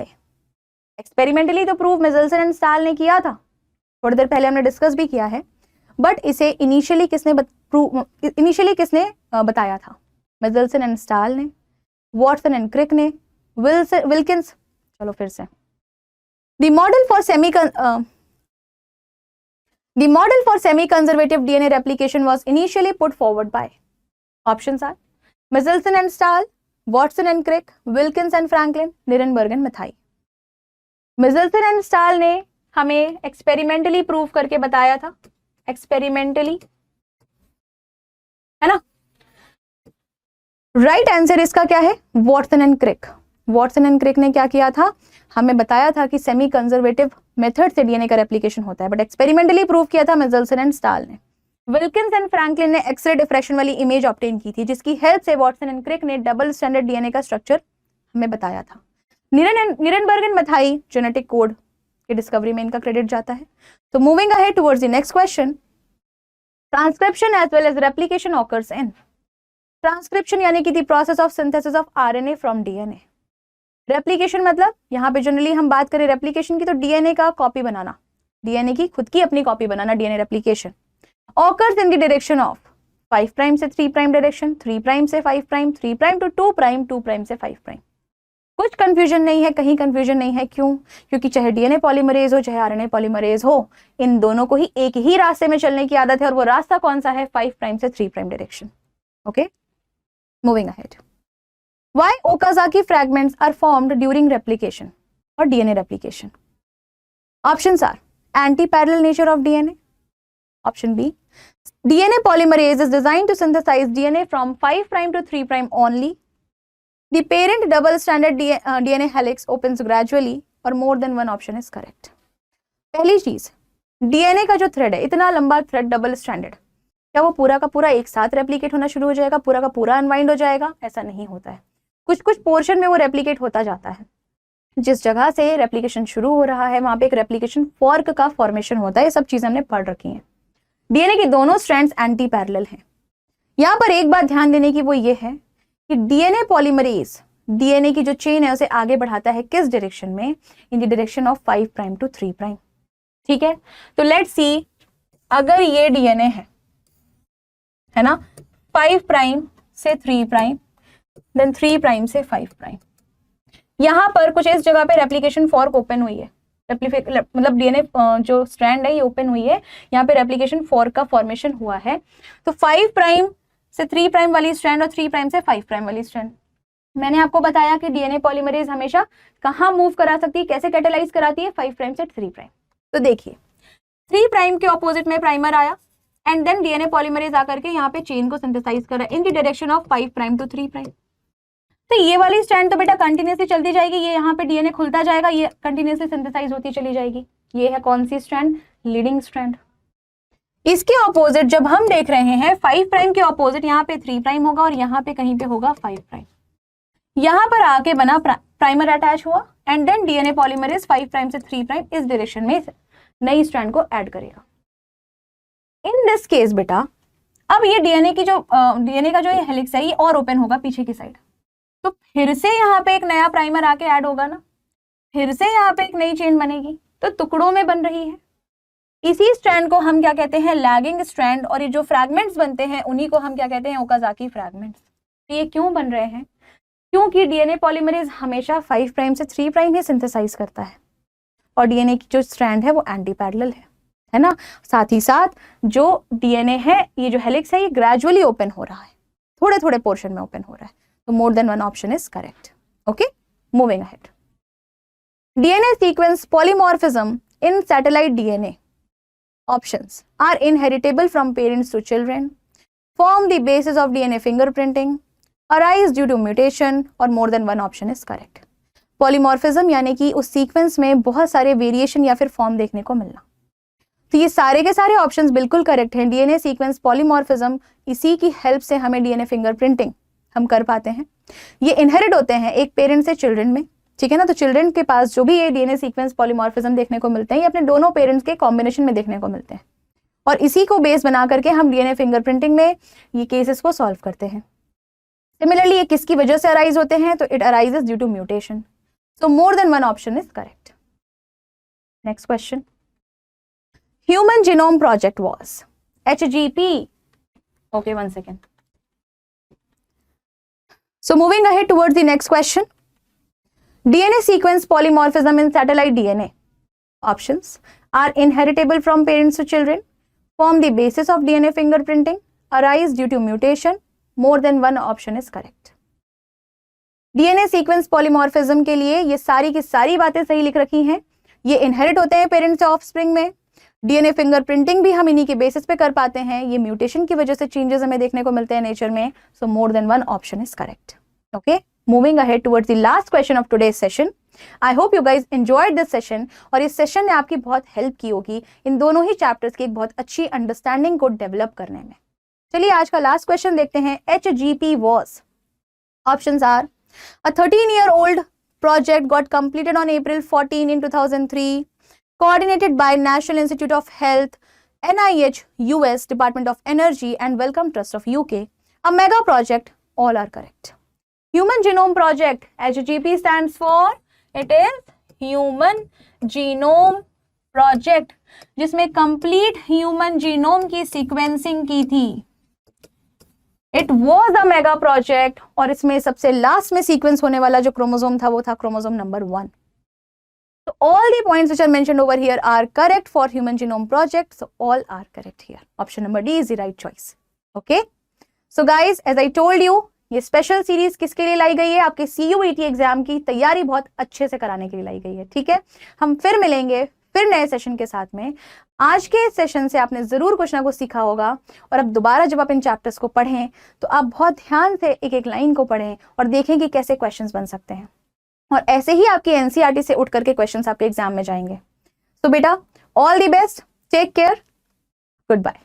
experimentally तो prove मिजेल्सन and Stahl ने किया था, थोड़ी देर पहले हमने डिस्कस भी किया है, बट इसे इनिशियली किसने बताया था? मिजेल्सन एंड स्टाल ने। वॉटसन एंड क्रिक ने, विल्किंस, चलो फिर से, the model for semi conservative DNA replication was initially put forward by, options are Meselson and Stahl, Watson and Crick, Wilkins and Franklin, Nirenberg and Matthaei. Meselson and Stahl ने हमें experimentally prove करके बताया था, experimentally, है ना। Right answer इसका क्या है, Watson and Crick. Watson and Crick ने क्या किया था, हमें बताया था कि सेमी कंजर्वेटिव मेथड से डीएनए का रेप्लिकेशन होता है, बट एक्सपेरिमेंटली प्रूव किया था मिचेल्सन एंड स्टाल ने। विल्किंस एंड फ्रैंकलिन ने एक्सरे डिफ्रैक्शन वाली इमेज ऑब्टेन की थी, जिसकी हेल्प से वॉटसन एंड क्रिक ने डबल स्टैंडर्ड डीएनए का स्ट्रक्चर हमें बताया था। Nirenberg and Matthaei genetic code की डिस्कवरी में इनका क्रेडिट जाता है। तो moving ahead towards the next question, transcription as well as replication occurs in, transcription यानी कि the process of synthesis of RNA from DNA, replication मतलब यहाँ पे जनरली हम बात करें रेप्लिकेशन की तो डीएनए का कॉपी बनाना, डीएनए की खुद की अपनी कॉपी बनाना, DNA replication. Occurs in the direction of 5 prime से 3 प्राइम डायरेक्शन, 3 प्राइम से 5 prime, 3 prime to 2 prime, 2 prime से 5 प्राइम। कुछ कंफ्यूजन नहीं है, कहीं कंफ्यूजन नहीं है, क्यों? क्योंकि चाहे डीएनए पॉलीमरेज हो चाहे आरएनए पॉलीमरेज हो, इन दोनों को ही एक ही रास्ते में चलने की आदत है, और वो रास्ता कौन सा है, 5 प्राइम से 3 prime direction. Okay, moving ahead, Why Okazaki fragments are formed during replication or DNA replication? Options are anti-parallel nature of DNA. Option B, DNA polymerase is designed to synthesize DNA from 5 prime to 3 prime only. The parent double-stranded DNA helix opens gradually, or more than one option is correct. पहली चीज, DNA का जो thread है, इतना लंबा thread double stranded, क्या वो पूरा का पूरा एक साथ रेप्लिकेट होना शुरू हो जाएगा, पूरा का पूरा अनवाइंड हो जाएगा? ऐसा नहीं होता है, कुछ कुछ पोर्शन में वो रेप्लिकेट होता जाता है। जिस जगह से रेप्लिकेशन शुरू हो रहा है वहां पे एक रेप्लिकेशन फॉर्क का फॉर्मेशन होता है, ये सब चीजें हमने पढ़ रखी हैं। डीएनए की दोनों स्ट्रैंड्स एंटी पैरेलल हैं। यहाँ पर एक बात ध्यान देने की वो ये है कि डीएनए पॉलीमरेज डीएनए की जो चेन है उसे आगे बढ़ाता है किस डायरेक्शन में, in the direction of 5 prime to 3 prime. ठीक है, तो लेट्स सी, अगर ये डीएनए है ना, 5 प्राइम से 3 प्राइम, देन 3 प्राइम से 5 प्राइम, यहां पर कुछ इस जगह पे रेप्लिकेशन फॉर्क ओपन हुई है, मतलब डीएनए जो स्ट्रैंड है ये ओपन हुई है, यहाँ पे रेप्लिकेशन फॉर्क का फॉर्मेशन हुआ है। तो 5 प्राइम से 3 प्राइम वाली स्ट्रैंड और 3 प्राइम से 5 प्राइम वाली स्ट्रैंड, मैंने आपको बताया कि डीएनए पॉलीमरेज हमेशा कहाँ मूव करा सकती है, कैसे कैटेलाइज कराती है, 5 प्राइम से 3 प्राइम। तो देखिए 3 प्राइम के ऑपोजिट में प्राइमर आया, एंड देन डीएनए पॉलीमरेज आकर के यहाँ पे चेन को सिंथेसाइज करा in the direction of 5 prime to 3 prime. तो ये वाली स्ट्रैंड तो बेटा कंटिन्यूसली चलती जाएगी, ये यहाँ पे डीएनए खुलता जाएगा, ये कंटिन्यूसली सिंथेसाइज होती चली जाएगी। ये है कौन सी स्ट्रैंड, लीडिंग स्ट्रैंड। इसके ऑपोजिट जब हम देख रहे हैं 5 प्राइम के ऑपोजिट यहाँ पे 3 प्राइम होगा और यहाँ पे कहीं पे होगा 5 प्राइम। यहाँ पर आके बना प्राइमर अटैच हुआ, and then DNA polymerase 5 prime से 3 प्राइम इस डायरेक्शन में नई स्ट्रैंड को ऐड करेगा। इन दिस केस बेटा अब ये डीएनए का जो ये हेलिक्स है ये और ओपन होगा पीछे की साइड, तो फिर से यहाँ पे एक नया प्राइमर आके ऐड होगा ना, फिर से यहाँ पे एक नई चेन बनेगी, तो टुकड़ों में बन रही है। इसी स्ट्रैंड को हम क्या कहते हैं, लैगिंग स्ट्रैंड, और ये जो फ्रैगमेंट्स बनते हैं उन्हीं को हम क्या कहते हैं, ओकाजाकी फ्रैगमेंट्स। तो ये क्यों बन रहे हैं, क्योंकि डीएनए पॉलीमरेज हमेशा 5 प्राइम से 3 प्राइम ही सिंथेसाइज करता है, और डीएनए की जो स्ट्रैंड है वो एंटी पैरेलल है ना। साथ ही साथ जो डीएनए है, ये जो हेलिक्स है, ये ग्रेजुअली ओपन हो रहा है, थोड़े थोड़े पोर्शन में ओपन हो रहा है। तो मोर than one option is correct. Okay, moving ahead, DNA sequence polymorphism in satellite DNA options are inheritable from parents to children, form the basis of DNA fingerprinting, arise due to mutation, और more than one option is correct. Polymorphism यानी कि उस sequence में बहुत सारे variation या फिर form देखने को मिलना। तो ये सारे के सारे ऑप्शंस बिल्कुल करेक्ट हैं। डीएनए सीक्वेंस पॉलीमॉर्फिज्म, इसी की हेल्प से हमें डीएनए फिंगरप्रिंटिंग हम कर पाते हैं। ये इनहेरिट होते हैं एक पेरेंट से चिल्ड्रन में, ठीक है ना। तो चिल्ड्रन के पास जो भी ये डीएनए सीक्वेंस पॉलीमॉर्फिज्म देखने को मिलते हैं, ये अपने दोनों पेरेंट्स के कॉम्बिनेशन में देखने को मिलते हैं, और इसी को बेस बना करके हम डीएनए फिंगरप्रिंटिंग में ये केसेस को सॉल्व करते हैं। सिमिलरली ये किसकी वजह से अराइज होते हैं, तो it arises due to mutation. So more than one option is correct. Next question, human genome project was HGP। Okay, one second. So moving ahead towards the next question. DNA sequence polymorphism in satellite DNA. Options are inheritable from parents to children, form the basis of DNA fingerprinting, arise due to mutation. More than one option is correct. DNA sequence polymorphism के लिए ये सारी की सारी बातें सही लिख रखी हैं. ये इनहेरिट होते हैं पेरेंट्स से ऑफस्प्रिंग में. डीएनए फिंगरप्रिंटिंग भी हम इन्हीं के बेसिस पे कर पाते हैं. ये म्यूटेशन की वजह से चेंजेस हमें देखने को मिलते हैं नेचर में. So more than one option is correct. Okay, moving ahead towards the last question of today's session. I hope you guys enjoyed this session और इस सेशन ने आपकी बहुत हेल्प की होगी इन दोनों ही चैप्टर्स की एक बहुत अच्छी अंडरस्टैंडिंग को डेवलप करने में. चलिए आज का लास्ट क्वेश्चन देखते हैं. HGP was. Options are a 13-year-old project got completed on April 14 in 2003, coordinated by National Institute of Health, NIH, US, Department of Energy and Wellcome Trust of UK. A mega project. All are correct. Human Genome Project. HGP stands for, it is Human Genome Project, जिसमें complete human genome की sequencing की थी. It was a mega project और इसमें सबसे last में sequence होने वाला जो क्रोमोसोम था वो था chromosome number 1. So all the points which are mentioned over here are correct for Human Genome Project. So all are correct here. Option number D is the right choice. Okay. So guys, as I told you, ये special series किसके लिए लाई गई है? आपके CUET exam की तैयारी बहुत अच्छे से कराने के लिए लाई गई है. ठीक है, हम फिर मिलेंगे फिर नए सेशन के साथ में. आज के सेशन से आपने जरूर कुछ ना कुछ सीखा होगा और अब दोबारा जब आप इन चैप्टर्स को पढ़ें तो आप बहुत ध्यान से एक एक लाइन को पढ़ें और देखें कि कैसे क्वेश्चंस बन सकते हैं और ऐसे ही आपकी NCERT से उठ करके क्वेश्चंस आपके एग्जाम में जाएंगे. तो बेटा, all the best, take care, good bye.